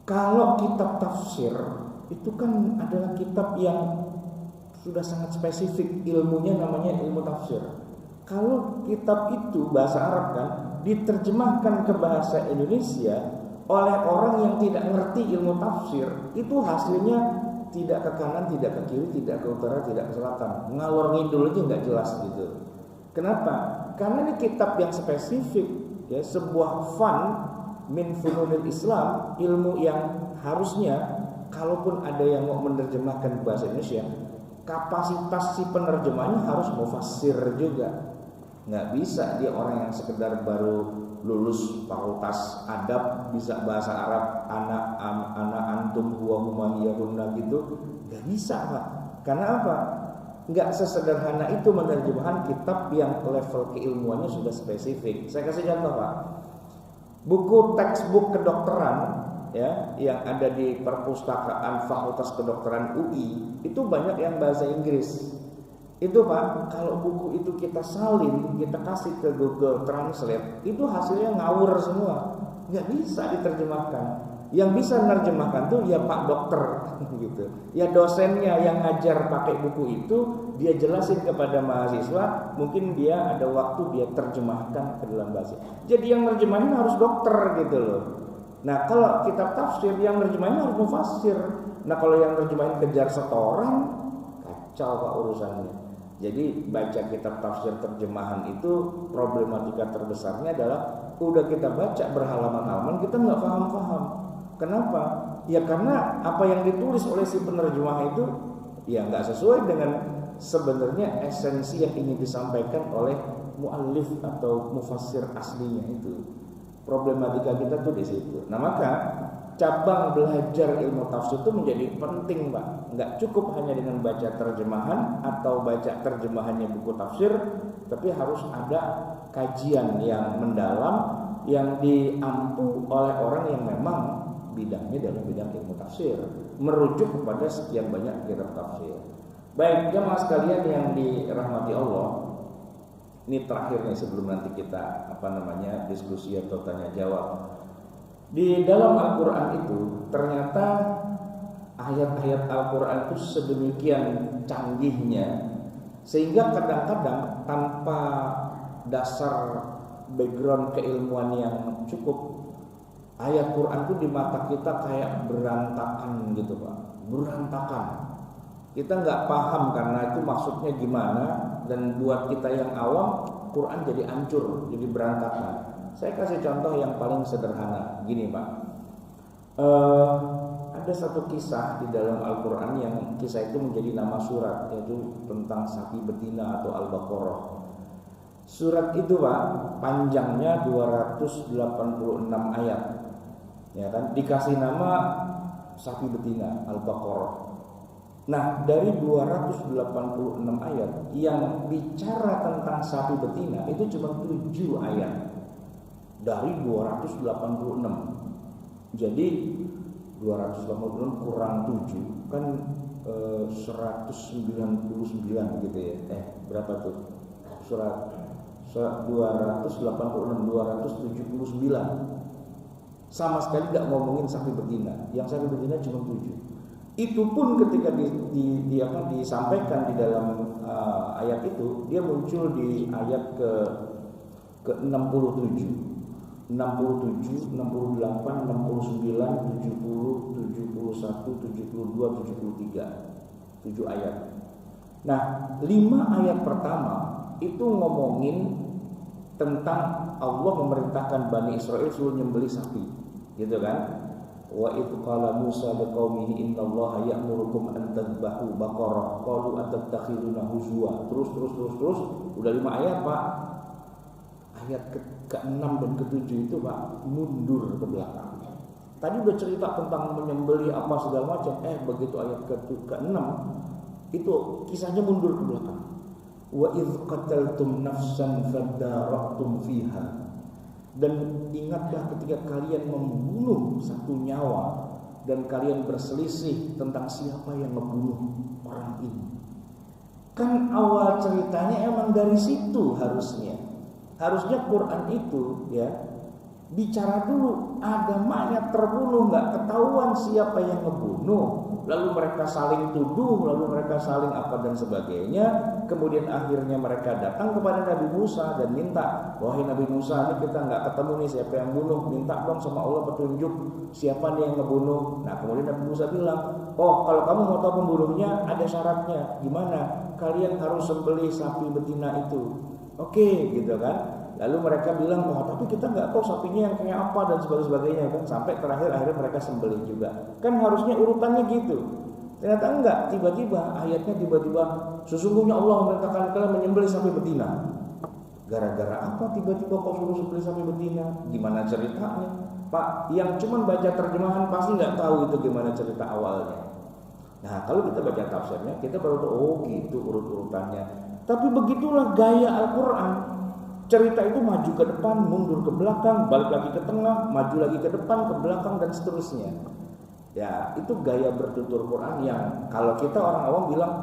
Kalau kitab tafsir itu kan adalah kitab yang sudah sangat spesifik ilmunya, namanya ilmu tafsir. Kalau kitab itu bahasa Arab kan diterjemahkan ke bahasa Indonesia oleh orang yang tidak ngerti ilmu tafsir, itu hasilnya tidak ke kanan, tidak ke kiri, tidak ke utara, tidak ke selatan, ngalor ngidul aja nggak jelas gitu. Kenapa? Karena ini kitab yang spesifik, ya, sebuah fan min fununil Islam, ilmu yang harusnya kalaupun ada yang mau menerjemahkan bahasa Indonesia, kapasitas si penerjemahnya harus mufassir juga. Nggak bisa dia orang yang sekedar baru lulus fakultas adab bisa bahasa Arab anak antum huwa humahiyahunna gitu, nggak bisa Pak. Karena apa? Nggak sesederhana itu menerjemahkan kitab yang level keilmuannya sudah spesifik. Saya kasih contoh Pak, buku textbook kedokteran ya yang ada di perpustakaan Fakultas Kedokteran UI itu banyak yang bahasa Inggris. Itu Pak, kalau buku itu kita salin, kita kasih ke Google Translate, itu hasilnya ngawur semua, nggak bisa diterjemahkan. Yang bisa menerjemahkan tuh ya Pak dokter gitu, ya dosennya yang ngajar pakai buku itu, dia jelasin kepada mahasiswa, mungkin dia ada waktu dia terjemahkan ke dalam bahasa. Jadi yang nerjemahin harus dokter gitu loh. Nah kalau kitab tafsir yang nerjemahin harus mufassir. Nah kalau yang nerjemahin kejar setoran, kacau Pak urusannya. Jadi baca kitab tafsir terjemahan itu problematika terbesarnya adalah udah kita baca berhalaman-halaman kita nggak paham-paham. Kenapa? Ya karena apa yang ditulis oleh si penerjemah itu ya nggak sesuai dengan sebenarnya esensi yang ingin disampaikan oleh muallif atau mufassir aslinya itu. Problematika kita tuh di situ. Nah maka cabang belajar ilmu tafsir itu menjadi penting Pak. Nggak cukup hanya dengan baca terjemahan atau baca terjemahannya buku tafsir, tapi harus ada kajian yang mendalam yang diampu oleh orang yang memang bidangnya dalam bidang ilmu tafsir, merujuk kepada sekian banyak kitab tafsir. Baik jemaah sekalian yang dirahmati Allah, ini terakhir nih sebelum nanti kita diskusi atau tanya jawab. Di dalam Al-Quran itu ternyata ayat-ayat Al-Quran itu sedemikian canggihnya sehingga kadang-kadang tanpa dasar background keilmuan yang cukup, ayat Quran itu di mata kita kayak berantakan gitu Pak, berantakan. Kita nggak paham karena itu maksudnya gimana, dan buat kita yang awam Quran jadi hancur, jadi berantakan. Saya kasih contoh yang paling sederhana, gini Pak. Ada satu kisah di dalam Al-Quran yang kisah itu menjadi nama surat, yaitu tentang sapi betina atau Al-Baqarah. Surat itu Pak panjangnya 286 ayat, ya kan? Dikasih nama sapi betina Al-Baqarah. Nah dari 286 ayat yang bicara tentang sapi betina itu cuma 7 ayat dari 286. Jadi 286 kurang 7 kan 199 gitu ya. Berapa tuh? Surat 286 279. Sama sekali tidak ngomongin sapi betina. Yang sapi betina cuma 7. Itu pun ketika disampaikan di dalam ayat itu, dia muncul di ayat ke-67. 67, 68, 69, 70, 71, 72, 73. 7 ayat. Nah, 5 ayat pertama itu ngomongin tentang Allah memerintahkan Bani Israel suruh nyembelih sapi, gitu kan? Wa idh qala Musa liqaumihi innallaha ya'murukum an tadhbahu baqarah qalu atattakhiduna huzwa. Terus udah 5 ayat Pak. Ayat ke-6 dan ke-7 itu Pak mundur ke belakang. Tadi udah cerita tentang menyembelih apa segala macam. Begitu ayat ke-6 itu kisahnya mundur ke belakang. Wa idh qataltum nafsan fadara'tum fiha. Dan ingatlah ketika kalian membunuh satu nyawa dan kalian berselisih tentang siapa yang membunuh orang ini. Kan awal ceritanya emang dari situ harusnya. Harusnya Quran itu ya bicara dulu, ada mayat terbunuh, nggak ketahuan siapa yang ngebunuh, lalu mereka saling tuduh, lalu mereka saling apa dan sebagainya. Kemudian akhirnya mereka datang kepada Nabi Musa dan minta, wahai Nabi Musa, ini kita nggak ketemu nih siapa yang bunuh, minta dong sama Allah petunjuk siapa nih yang ngebunuh. Nah kemudian Nabi Musa bilang, oh kalau kamu mau tahu pembunuhnya ada syaratnya, gimana? Kalian harus sembelih sapi betina itu. Oke, gitu kan? Lalu mereka bilang, tapi kita nggak tahu sapinya yang kayak apa dan sebagainya kan, sampai terakhir akhirnya mereka sembelih juga. Kan harusnya urutannya gitu. Ternyata enggak, tiba-tiba ayatnya sesungguhnya Allah memerintahkan kalian menyembelih sapi betina. Gara-gara apa tiba-tiba kok suruh supli sapi betina? Gimana ceritanya? Pak, yang cuma baca terjemahan pasti nggak tahu itu gimana cerita awalnya. Nah, kalau kita baca tafsirnya, kita baru tahu, oh gitu urut-urutannya. Tapi begitulah gaya Al-Quran. Cerita itu maju ke depan, mundur ke belakang, balik lagi ke tengah, maju lagi ke depan, ke belakang, dan seterusnya. Ya, itu gaya bertutur Quran yang kalau kita orang awam bilang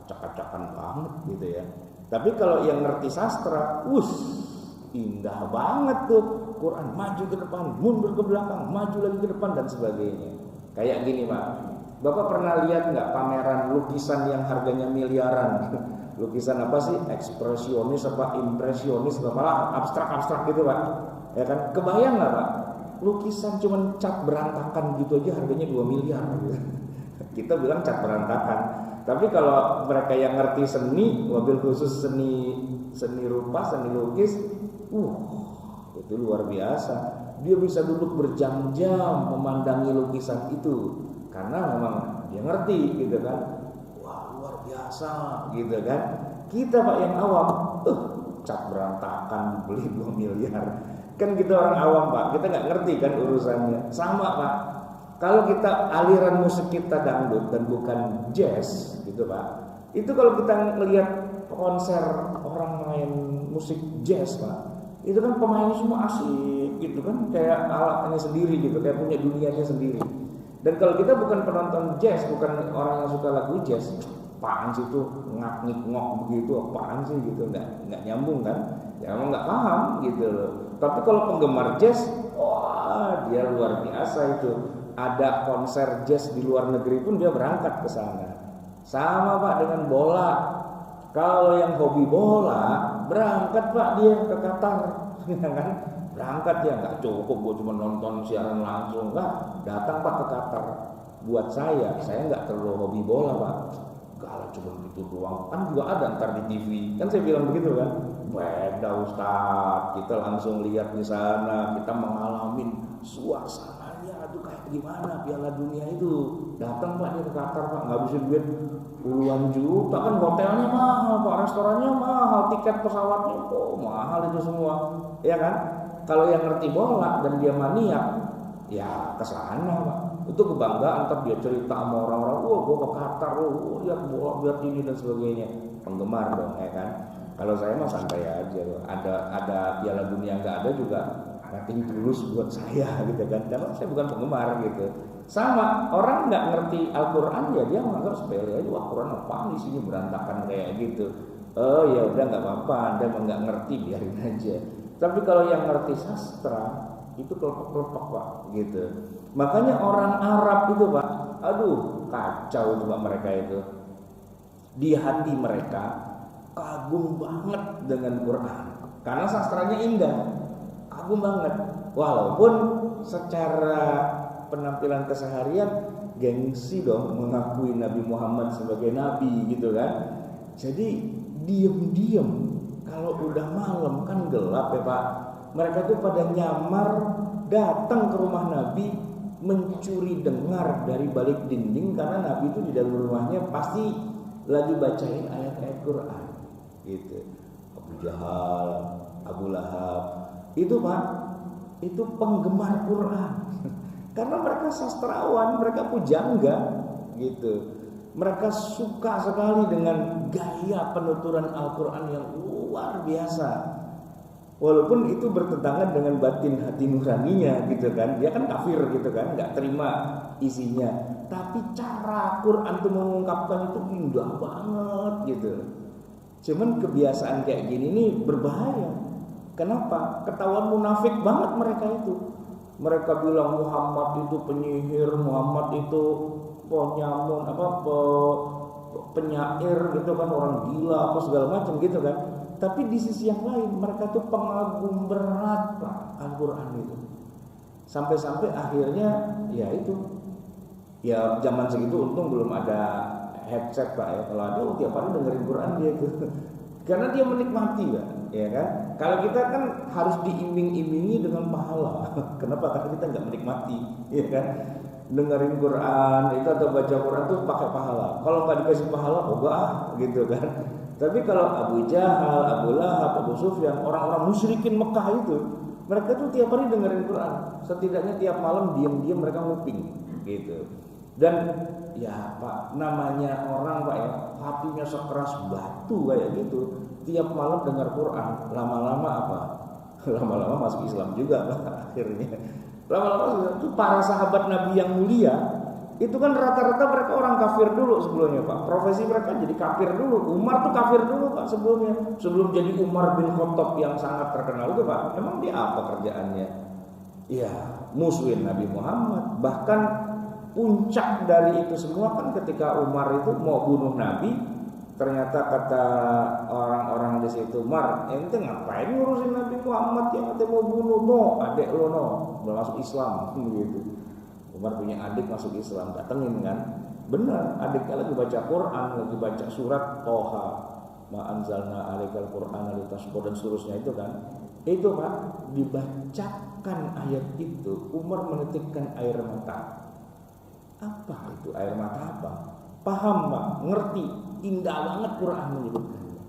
acak-acakan banget gitu ya. Tapi kalau yang ngerti sastra, indah banget tuh. Quran maju ke depan, mundur ke belakang, maju lagi ke depan, dan sebagainya. Kayak gini Pak, Bapak pernah lihat nggak pameran lukisan yang harganya miliaran? Lukisan apa sih? Ekspresionis apa impresionis apa malah abstrak-abstrak gitu Pak. Ya kan? Kebayang nggak Pak? Lukisan cuman cat berantakan gitu aja harganya 2 miliar gitu. Kita bilang cat berantakan. Tapi kalau mereka yang ngerti seni, mobil khusus seni rupa, seni lukis, itu luar biasa. Dia bisa duduk berjam-jam memandangi lukisan itu karena memang dia ngerti gitu kan. Luar biasa gitu kan. Kita Pak yang awam, cat berantakan beli 2 miliar. Kan kita orang awam Pak, kita nggak ngerti kan urusannya. Sama Pak, kalau kita aliran musik kita dangdut dan bukan jazz gitu Pak, itu kalau kita ngelihat konser orang main musik jazz Pak, itu kan pemainnya semua asik gitu kan, kayak alatnya sendiri gitu, kayak punya dunianya sendiri. Dan kalau kita bukan penonton jazz, bukan orang yang suka lagu jazz, apaan sih itu ngak-ngik-ngok begitu, apaan sih gitu, nggak nyambung kan, ya emang nggak paham gitu loh. Tapi kalau penggemar jazz, wah dia luar biasa itu. Ada konser jazz di luar negeri pun dia berangkat ke sana. Sama Pak dengan bola. Kalau yang hobi bola berangkat Pak dia ke Qatar, kan? Berangkat dia, nggak cukup gue cuma nonton siaran langsung, nggak, datang Pak ke Qatar. Buat saya nggak terlalu hobi bola Pak. Kalau cuma gitu doang, kan juga ada ntar di TV. Kan saya bilang begitu kan. Beda Ustaz, kita langsung lihat di sana, kita mengalami suasananya, aduh kayak gimana Piala Dunia itu. Datang Pak dia ke Qatar Pak, ngabisin duit puluhan juta, kan hotelnya mahal Pak, restorannya mahal, tiket pesawatnya mahal itu semua, ya kan? Kalau yang ngerti bola dan dia maniak, ya kesana Pak. Itu kebanggaan, ntar dia cerita sama orang-orang, gua ke Qatar, lihat bola, lihat ini dan sebagainya. Penggemar dong, ya kan? Kalau saya mah santai aja, ada Piala Dunia nggak ada juga, nothing tulus buat saya gitu kan, karena saya bukan penggemar gitu. Sama orang nggak ngerti Al-Quran ya dia menganggap sepele aja, wah Quran apaan isinya berantakan kayak gitu. Oh ya udah nggak apa-apa, Anda nggak ngerti biarin aja. Tapi kalau yang ngerti sastra itu kelompok-kelompok Pak gitu. Makanya orang Arab itu Pak, aduh kacau itu Pak, mereka itu di hati mereka kagum banget dengan Quran karena sastranya indah, kagum banget. Walaupun secara penampilan keseharian gengsi dong mengakui Nabi Muhammad sebagai nabi gitu kan. Jadi diem-diem kalau udah malam kan gelap ya Pak, mereka tuh pada nyamar datang ke rumah Nabi mencuri dengar dari balik dinding karena Nabi itu di dalam rumahnya pasti lagi bacain ayat-ayat Quran gitu. Abu Jahal, Abu Lahab itu Pak, itu penggemar Quran karena mereka sastrawan, mereka pujangga gitu. Mereka suka sekali dengan gaya penuturan Al-Quran yang luar biasa. Walaupun itu bertentangan dengan batin hati nuraninya gitu kan. Dia kan kafir gitu kan, gak terima isinya. Tapi cara Quran itu mengungkapkan itu indah banget gitu. Cuman kebiasaan kayak gini nih berbahaya. Kenapa? Ketahuan munafik banget mereka itu. Mereka bilang Muhammad itu penyihir, Muhammad itu penyamun, penyair gitu kan, orang gila apa segala macam gitu kan. Tapi di sisi yang lain mereka tuh pengagum berat Pak Al-Quran itu. Sampai-sampai akhirnya ya itu. Ya zaman segitu untung belum ada headset Pak ya. Kalau ada tiap hari dengerin Quran dia itu. Karena dia menikmati Pak, ya kan? Kalau kita kan harus diiming-imingi dengan pahala. Kenapa? Karena kita nggak menikmati, ya kan? Dengerin Quran itu atau baca Quran tuh pakai pahala. Kalau nggak dikasih pahala, enggak gitu kan? Tapi kalau Abu Jahal, Abu Lahab, Abu Sufyan, orang-orang musyrikin Mekah itu, mereka tuh tiap hari dengerin Quran. Setidaknya tiap malam diam-diam mereka nguping gitu. Dan ya Pak, namanya orang Pak ya, hatinya sekeras batu kayak gitu. Tiap malam dengar Quran, lama-lama apa? Lama-lama masuk Islam juga Pak akhirnya. Lama-lama itu para sahabat Nabi yang mulia, itu kan rata-rata mereka orang kafir dulu sebelumnya Pak. Profesi mereka jadi kafir dulu. Umar tuh kafir dulu Pak sebelumnya. Sebelum jadi Umar bin Khattab yang sangat terkenal itu Pak. Emang dia apa kerjaannya? Ya, musuhin Nabi Muhammad. Bahkan puncak dari itu semua kan ketika Umar itu mau bunuh Nabi, ternyata kata orang-orang di situ, "Mar, ente ngapain ngurusin Nabi Muhammad yang ente mau bunuh? No, adek lo no, udah masuk Islam." Gitu. Umar punya adik masuk Islam, datengin kan? Benar, adiknya lagi baca Quran, lagi baca surat Toha, ma anzalna alaikal Qur'ana litashqa dan seterusnya itu kan. Itu Pak, dibacakan ayat itu, Umar menitikkan air mata. Apa itu air mata apa? Paham Pak, ngerti, indah banget Quran menyebutkannya.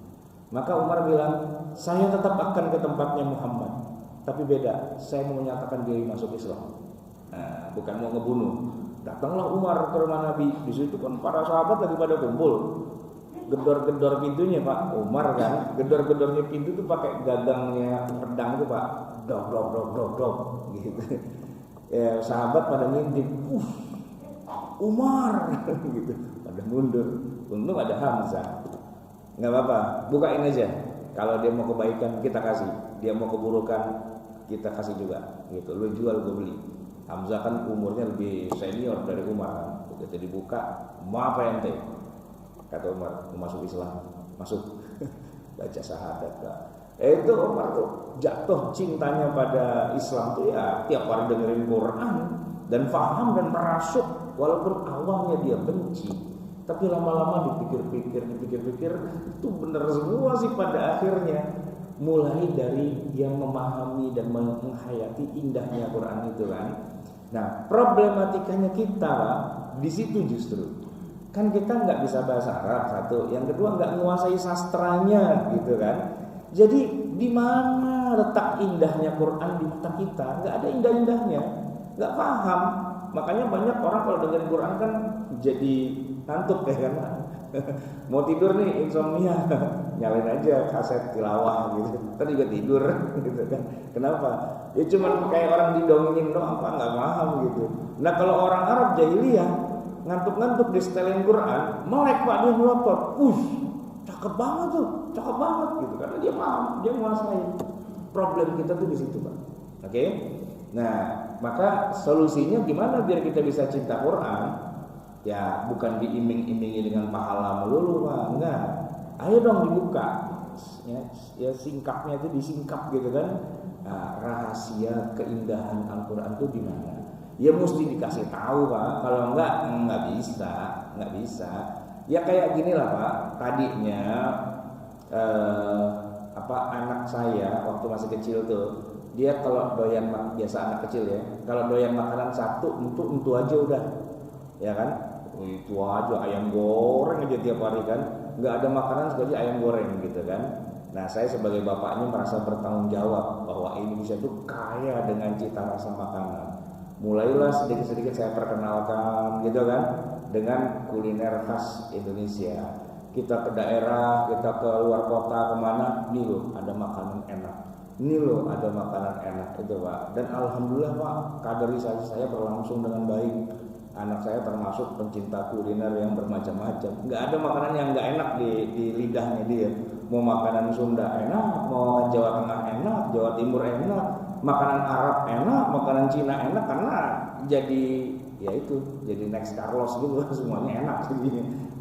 Maka Umar bilang, saya tetap akan ke tempatnya Muhammad, tapi beda, saya mau menyatakan diri masuk Islam. Nah, bukan mau ngebunuh. Datanglah Umar ke rumah Nabi. Di situ kan para sahabat lagi pada kumpul. Gedor-gedor pintunya Pak. Umar kan, gedor-gedornya pintu tuh pakai gagangnya pedang tuh Pak. Dok dok dok dok dok gitu. Ya, sahabat pada ngintip. Umar gitu. Pada mundur. Untung ada Hamzah. Enggak apa-apa, bukain aja. Kalau dia mau kebaikan kita kasih, dia mau keburukan kita kasih juga. Gitu. Lu jual gue beli. Hamzah kan umurnya lebih senior dari Umar kan. Begitu dibuka, "Mau apa ente?" Kata Umar, "Mau masuk Islam." Masuk. Baca syahadat Pak. Itu Umar tuh jatuh cintanya pada Islam tuh ya tiap hari dengerin Quran dan paham dan merasuk walaupun awalnya dia benci. Tapi lama-lama dipikir-pikir itu benar semua sih pada akhirnya. Mulai dari yang memahami dan menghayati indahnya Quran itu kan. Nah, problematikanya kita Pak, di situ justru kan kita nggak bisa bahasa Arab satu, yang kedua nggak menguasai sastranya gitu kan. Jadi di mana letak indahnya Quran di mata kita? Nggak ada indah-indahnya, nggak paham. Makanya banyak orang kalau dengerin Quran kan jadi ngantuk ya kan. Mau tidur nih insomnia, nyalain aja kaset tilawah gitu, ntar juga tidur gitu kan. Kenapa? Ya cuman kayak orang didongengin doang apa nggak paham gitu. Nah kalau orang Arab jahiliyah ngantuk-ngantuk di setelin Quran, melek Pak dia melotot, cakep banget gitu karena dia paham, dia menguasai. Problem kita tuh di situ Pak. Oke? Nah maka solusinya gimana biar kita bisa cinta Quran? Ya bukan diiming-imingi dengan pahala melulu Pak, enggak. Ayo dong dibuka. Ya singkapnya itu disingkap gitu kan. Nah, rahasia keindahan Al-Qur'an itu di mana? Ya mesti dikasih tahu Pak. Kalau enggak bisa. Ya kayak gini lah Pak. Tadinya anak saya waktu masih kecil tuh, dia kalau doyan biasa anak kecil ya, kalau doyan makanan satu untuk aja udah. Ya kan? Itu aja ayam goreng aja tiap hari kan, nggak ada makanan sekali ayam goreng gitu kan. Nah saya sebagai bapaknya merasa bertanggung jawab bahwa Indonesia itu kaya dengan cita rasa makanan. Mulailah sedikit-sedikit saya perkenalkan gitu kan dengan kuliner khas Indonesia. Kita ke daerah, kita ke luar kota kemana, nih loh ada makanan enak, nih loh ada makanan enak itu Pak. Dan alhamdulillah Pak, kaderisasi saya berlangsung dengan baik. Anak saya termasuk pencinta kuliner yang bermacam-macam. Nggak ada makanan yang nggak enak di lidahnya dia. Mau makanan Sunda enak, mau makanan Jawa Tengah enak, Jawa Timur enak, makanan Arab enak, makanan Cina enak karena jadi ya itu jadi next Carlos gitu semuanya enak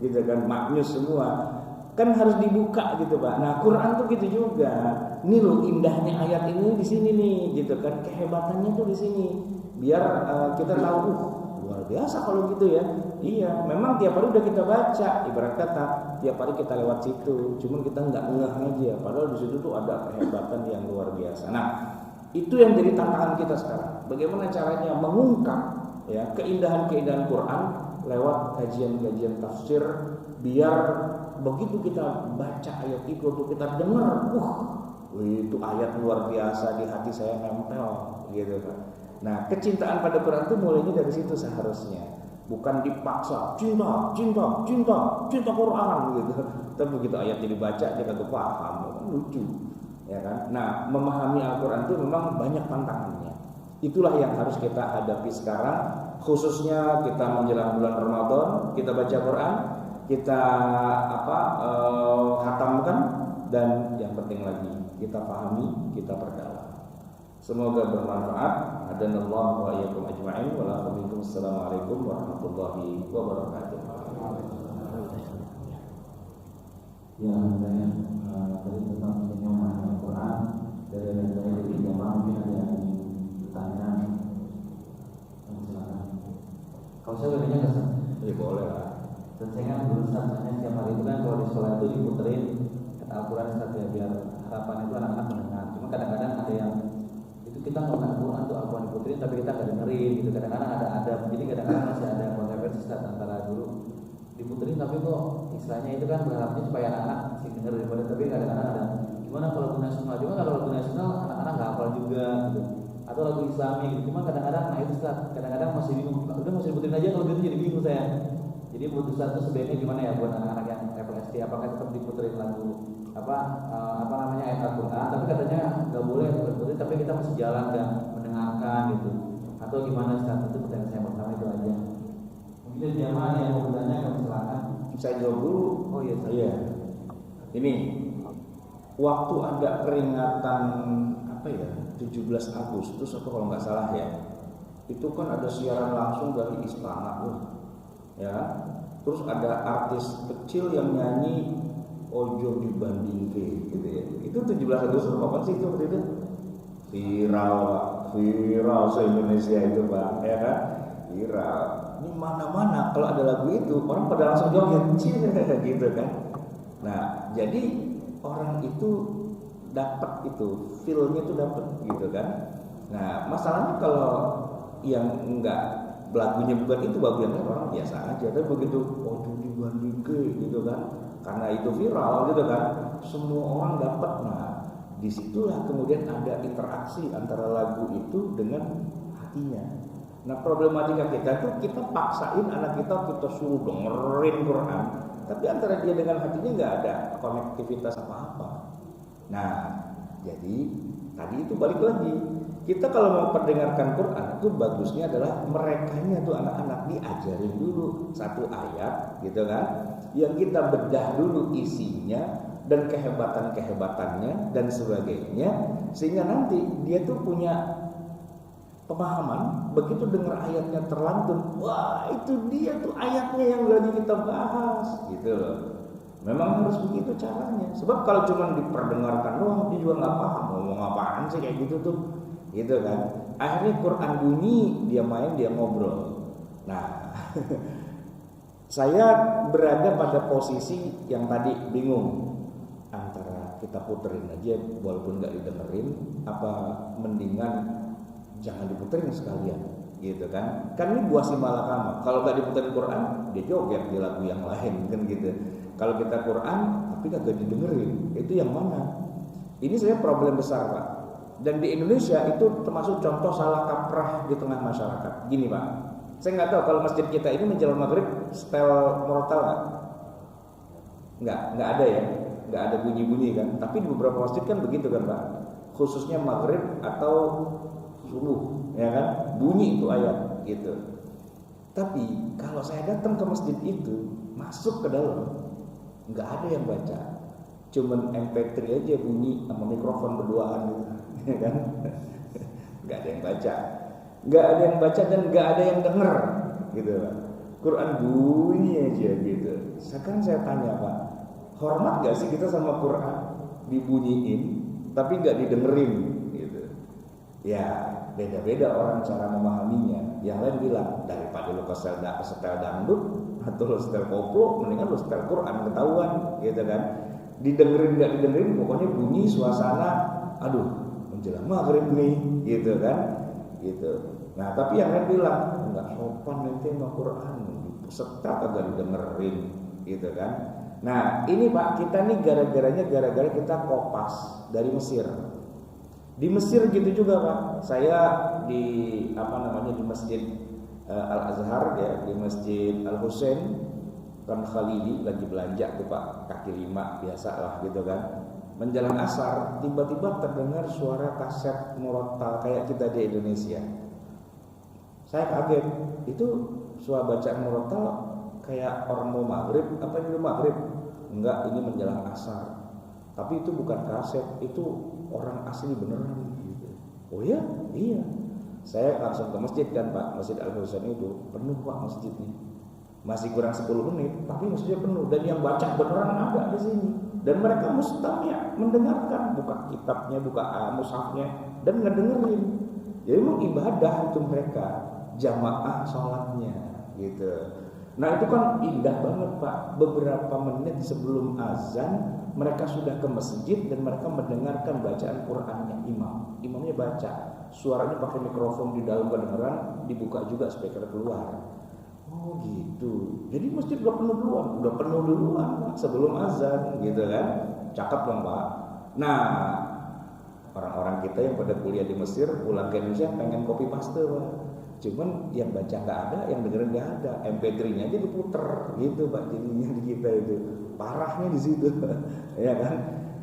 gitu kan, maknyus semua. Kan harus dibuka gitu Pak. Nah Quran tuh gitu juga. Nih loh indahnya ayat ini di sini nih gitu kan, kehebatannya tuh di sini. Biar kita tahu luar biasa kalau gitu ya. Iya, memang tiap hari udah kita baca, ibarat kata tiap hari kita lewat situ, cuman kita nggak ngeh aja. Padahal di situ tuh ada kehebatan yang luar biasa. Nah, itu yang jadi tantangan kita sekarang. Bagaimana caranya mengungkap ya keindahan-keindahan Quran lewat kajian-kajian tafsir biar begitu kita baca ayat itu atau kita dengar, itu ayat luar biasa, di hati saya nempel gitu kan. Nah, kecintaan pada Quran itu mulainya dari situ seharusnya, bukan dipaksa cinta Quran gitu. Tapi begitu ayatnya dibaca kita tuh paham, kan lucu, ya kan. Nah, memahami Al-Quran itu memang banyak tantangannya. Itulah yang harus kita hadapi sekarang, khususnya kita menjelang bulan Ramadan, kita baca Quran, kita khatamkan, dan yang penting lagi kita pahami, kita perdalam. Semoga bermanfaat. Hadanallahu wa iyyakum ajma'in. Wassalamualaikum warahmatullahi wabarakatuh. Ya, saya tadi tentang memahami Al-Quran dari jamaah, mungkin ada yang bertanya. Silakan. Kalau saya bedanya nggak sih? Ya boleh lah. Dan saya kan dulu misalnya setiap hari itu kan kalau di sholat itu diputerin Al-Quran biar harapan itu anak-anak mendengar. Cuma kadang-kadang ada yang itu kita ngomong Al-Quran tuh Al-Quran diputerin tapi kita nggak dengerin gitu. Kadang-kadang ada jadi kadang-kadang masih ada kontroversi antara dulu diputerin tapi kok istilahnya itu kan berharapnya supaya anak-anak sih denger daripada, tapi kadang-kadang ada gimana kalau lagu nasional, cuma kalau lagu nasional anak-anak nggak hafal juga gitu, atau lagu Islami gitu. Cuma kadang-kadang nah itu kadang-kadang masih bingung, udah masih diputerin aja, kalau gitu jadi bingung saya. Jadi menurut Ustaz itu sebaiknya gimana ya buat anak-anak yang level SD, apakah tetap diputerin lagu apa namanya ayat Al-Quran, tapi katanya nggak boleh diputerin tapi kita masih jalan dan mendengarkan gitu, atau gimana Ustaz? Itu pertanyaan saya pertama itu aja. Mungkin jamaah yang mau bertanya kami silakan. Saya jawab dulu. Oh iya. Iya. Ini waktu ada peringatan 17 Agustus atau kalau nggak salah ya, itu kan ada siaran langsung dari istana tuh, ya. Terus ada artis kecil yang nyanyi Ojo dibandingke gitu ya. Itu 17 Agustus apa sih itu waktu itu? Viral se-Indonesia itu Pak, ya kan? Viral. Ini mana-mana kalau ada lagu itu orang pada langsung joget gitu kan. Nah, jadi orang itu dapat itu, feel-nya itu dapat gitu kan. Nah, masalahnya kalau yang enggak lagunya bukan itu, bagiannya orang biasa aja, tapi begitu Ojo dibandingke gitu kan, karena itu viral gitu kan, semua orang dapat. Nah, disitulah kemudian ada interaksi antara lagu itu dengan hatinya. Nah, problematika kita tuh kita paksain anak kita suruh dengerin Quran, tapi antara dia dengan hatinya nggak ada konektivitas apa-apa. Nah, jadi tadi itu balik lagi, kita kalau mau mendengarkan Quran itu bagusnya adalah merekanya tuh anak-anak diajarin dulu satu ayat gitu kan, yang kita bedah dulu isinya dan kehebatan-kehebatannya dan sebagainya, sehingga nanti dia tuh punya pemahaman. Begitu dengar ayatnya terlantun, wah itu dia tuh ayatnya yang lagi kita bahas gitu loh. Memang harus begitu caranya. Sebab kalau cuma diperdengarkan doang, dia juga nggak paham ngomong apaan sih kayak gitu tuh, gitu kan. Akhirnya Quran bunyi, dia main, dia ngobrol. Nah, saya berada pada posisi yang tadi bingung antara kita puterin aja walaupun nggak didengerin, apa mendingan jangan diputerin sekalian gitu kan. Kan ini buah si malakama, kalau nggak diputerin Quran dia joget di lagu yang lain kan gitu. Kalau kita Quran tapi kagak didengerin, itu yang mana? Ini saya problem besar Pak. Dan di Indonesia itu termasuk contoh salah kaprah di tengah masyarakat. Gini Pak, saya nggak tahu kalau masjid kita ini menjelang maghrib setel murotal nggak ada ya, nggak ada bunyi-bunyi kan. Tapi di beberapa masjid kan begitu kan Pak, khususnya maghrib atau subuh, ya kan, bunyi itu ayat gitu. Tapi kalau saya datang ke masjid itu, masuk ke dalam, nggak ada yang baca, cuman MP3 aja bunyi sama mikrofon berduaan gitu, ya kan, nggak ada yang baca, dan nggak ada yang denger, gitu Pak. Quran bunyi aja gitu. Sekarang saya tanya Pak, hormat nggak sih kita sama Quran? Dibunyiin, tapi nggak didengerin, gitu. Ya beda-beda orang cara memahaminya. Yang lain bilang daripada lu setel dangdut atau lu setel koplo, mendingan lu setel Quran, ketahuan gitu kan. Didengerin nggak didengerin, pokoknya bunyi suasana, aduh menjelang maghrib nih gitu kan, gitu. Nah tapi yang lain bilang nggak sopan nanti sama Quran, setel kagak didengerin gitu kan. Nah ini Pak, kita nih gara-gara kita kopas dari Mesir. Di Mesir gitu juga Pak. Saya di di Masjid Al Azhar ya, di Masjid Al Husain kan Khalili lagi belanja tuh Pak, kaki lima biasa lah gitu kan. Menjelang asar tiba-tiba terdengar suara kaset murattal kayak kita di Indonesia. Saya kaget, itu suara bacaan murattal kayak orang mau maghrib apa ini maghrib? Enggak, ini menjelang asar. Tapi itu bukan kaset, itu orang asli beneran gitu. Oh ya? Iya. Saya langsung ke masjid kan Pak, Masjid Al Husain itu penuh Pak masjidnya. Masih kurang 10 menit, tapi masjidnya penuh dan yang baca beneran ada di sini. Dan mereka mustami' mendengarkan, buka kitabnya, buka mushafnya dan ngedengerin. Jadi memang ibadah itu mereka, jamaah sholatnya gitu. Nah itu kan indah banget Pak. Beberapa menit sebelum azan mereka sudah ke masjid dan mereka mendengarkan bacaan Qur'annya imam. Imamnya baca, suaranya pakai mikrofon di dalam kedengaran, dibuka juga speaker keluar. Oh gitu. Jadi masjid udah penuh duluan Pak, sebelum azan gitu kan. Cakep dong Pak. Nah orang-orang kita yang pada kuliah di Mesir pulang ke Indonesia pengen copy paste Pak. Cuman yang baca nggak ada, yang dengerin nggak ada, MP3-nya aja diputer gitu Pak, jadinya di kita itu parahnya di situ, ya kan?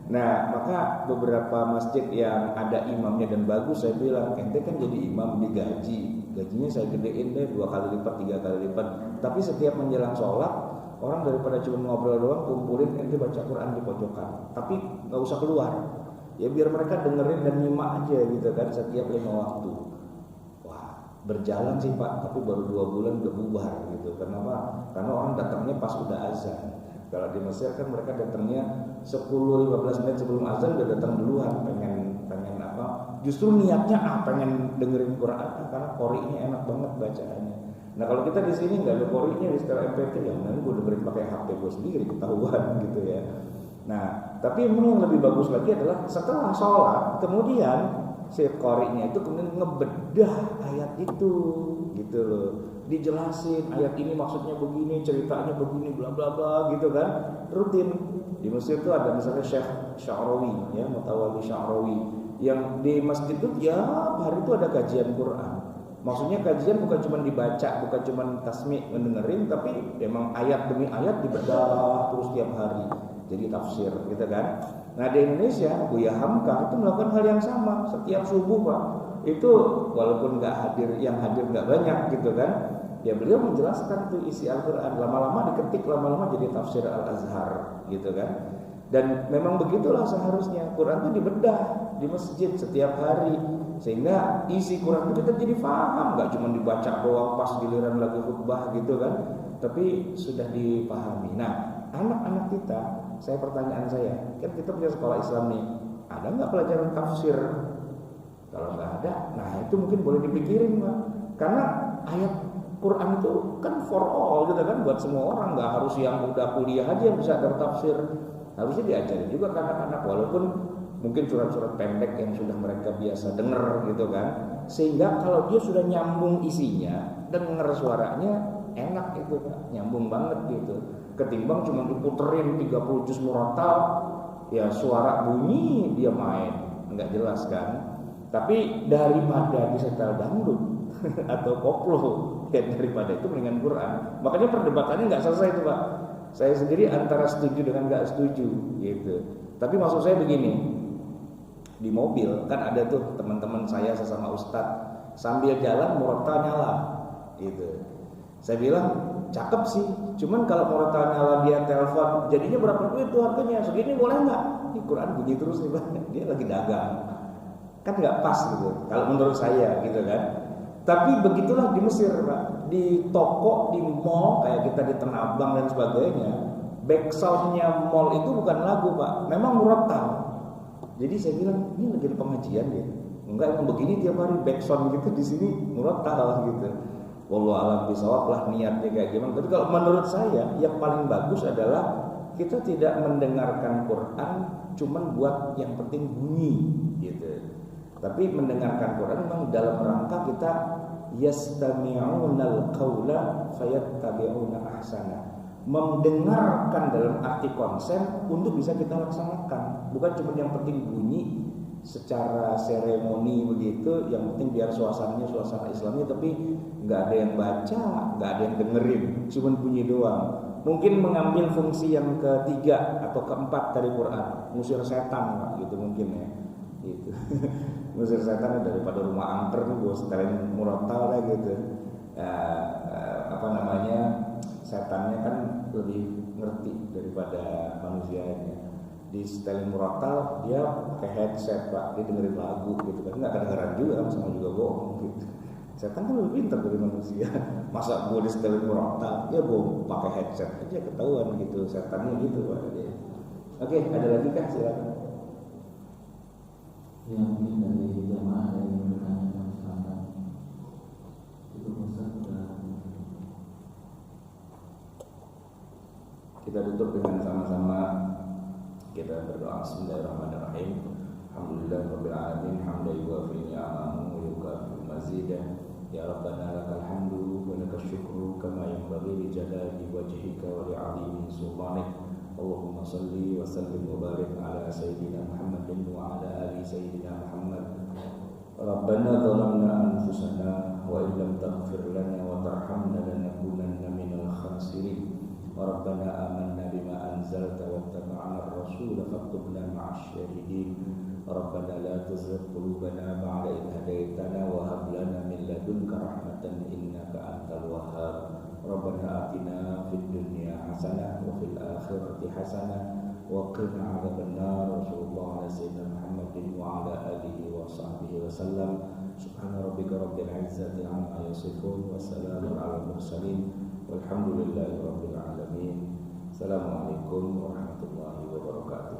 Nah maka beberapa masjid yang ada imamnya dan bagus saya bilang, ente kan jadi imam digaji, gajinya saya gedein deh 2 kali lipat, 3 kali lipat. Tapi setiap menjelang sholat orang daripada cuma ngobrol doang, kumpulin ente baca Quran di pojokan, tapi nggak usah keluar, ya biar mereka dengerin dan nyimak aja gitu kan setiap 5 waktu. Berjalan sih Pak, tapi baru 2 bulan udah bubar gitu. Kenapa? Karena orang datangnya pas udah azan. Kalau di Mesir kan mereka datangnya 10-15 menit sebelum azan udah datang duluan, pengen apa? Justru niatnya pengen dengerin Quran karena qori'nya enak banget bacaannya. Nah kalau kita di sini nggak ada qori'nya di setel MP3, yang nanti gue dengerin pakai HP gue sendiri ketahuan gitu ya. Nah tapi memang yang lebih bagus lagi adalah setelah sholat kemudian si qori'nya itu kemudian ngebedah ayat itu gitu loh, dijelasin ayat ini maksudnya begini, ceritanya begini, bla bla bla gitu kan. Rutin di Mesir itu ada misalnya Syekh Sya'rawi ya, Mutawalli Sya'rawi yang di masjid itu tiap hari itu ada kajian Quran. Maksudnya kajian bukan cuma dibaca, bukan cuma tasmi' mendengerin, tapi memang ayat demi ayat dibedah terus tiap hari jadi tafsir gitu kan. Nah di Indonesia Buya Hamka itu melakukan hal yang sama setiap subuh Pak. Itu walaupun yang hadir nggak banyak gitu kan, ya beliau menjelaskan tuh isi Al-Quran, lama-lama diketik, lama-lama jadi tafsir Al-Azhar gitu kan. Dan memang begitulah seharusnya, Quran itu dibedah di masjid setiap hari sehingga isi Quran itu kita jadi paham, nggak cuma dibaca doang pas giliran lagi khutbah gitu kan, tapi sudah dipahami. Nah anak-anak kita, pertanyaan saya, kan kita punya sekolah Islam nih, ada nggak pelajaran tafsir? Kalau nggak ada, nah itu mungkin boleh dipikirin Pak, karena ayat Quran itu kan for all gitu kan, buat semua orang, nggak harus yang udah kuliah aja yang bisa ada tafsir, harusnya diajarin juga ke anak-anak, walaupun mungkin surat-surat pendek yang sudah mereka biasa dengar gitu kan, sehingga kalau dia sudah nyambung isinya, dengar suaranya enak itu Pak, nyambung banget gitu. Ketimbang cuma diputerin 30 juz murattal, ya suara bunyi dia main, nggak jelas kan. Tapi daripada disetel dangdut atau koplo, ya daripada itu mendingan Quran. Makanya perdebatannya nggak selesai itu Pak. Saya sendiri antara setuju dengan nggak setuju gitu. Tapi maksud saya begini, di mobil kan ada tuh teman-teman saya sesama ustadz sambil jalan murattal nyala gitu. Saya bilang cakep sih, cuman kalau murattal nyala dia telepon, jadinya berapa duit tuh harganya? Segini boleh nggak? Ini Quran bunyi terus nih Pak, dia lagi dagang, kan nggak pas gitu. Kalau menurut saya gitu kan. Tapi begitulah di Mesir Pak, di toko, di mall kayak kita di Tanah Abang dan sebagainya, backsoundnya mall itu bukan lagu Pak, memang murattal. Jadi saya bilang ini lagi pengajian ya, enggak emang begini tiap hari backsound gitu di sini murattal gitu. Wallahu a'lam bishawab lah niatnya kayak gimana. Tapi kalau menurut saya yang paling bagus adalah kita tidak mendengarkan Quran cuman buat yang penting bunyi gitu. Tapi mendengarkan Quran memang dalam rangka kita yastami'unal qaula fayattabi'una ahsana. mendengarkan dalam arti konsen untuk bisa kita laksanakan. Bukan cuma yang penting bunyi secara seremoni begitu, yang penting biar suasananya suasana Islamnya, tapi nggak ada yang baca, nggak ada yang dengerin, cuma bunyi doang. Mungkin mengambil fungsi yang ketiga atau keempat dari Quran, ngusir setan, Pak, gitu mungkin ya. Gitu. Ngusir setan daripada rumah angker nih, gue setelin murotal lah gitu. Setannya kan lebih ngerti daripada manusianya. Di setelin murotal dia pakai headset, Pak, dia dengerin lagu gitu kan, nggak kedengeran juga kan, sama juga bohong gitu. Setan kan lebih pintar dari manusia. Masa gue di setelin murotal, ya gue pakai headset aja ketahuan gitu, setannya gitu, Pak. Oke, ada lagi kah? Silakan. Ya, mungkin dari jamaah ada yang bertanya tentang silakan. Itu Ustaz. Kita tutup dengan sama-sama kita berdoa. Bismillahirrahmanirrahim. Alhamdulillahirabbil alamin, hamdan yuwafi ni'amahu wa yukafi mazidah. Ya Rabbana lakal hamdu wa lakal syukru kama yanbaghi li jalali wajhika wa li 'azimi sultanik. Allahumma salli wa sallim wa barik ala sayyidina Muhammadin wa ala ali sayyidina Muhammad. Rabbana zalamna anfusana wa illam taghfir lana wa tarhamna lanakunanna minal khasirin. Rabbana amanna bima anzalta wattaba'na ar-rasula faktubna ma'asy syahidin. Rabbana la tuzigh qulubana ba'da idh hadaytana wa hab lana min ladunka rahmatan innaka antal wahhab. Rabbana atina fid dunya hasanah wa fil akhirati hasanah wa qina 'adzabannar. Rasulullah sayyidina Muhammadin wa ala alihi wa sahbihi wasallam. Subhana rabbika rabbil izzati amma yasifun wa salamun 'alal mursalin walhamdulillahi rabbil alamin. Assalamualaikum warahmatullahi wabarakatuh.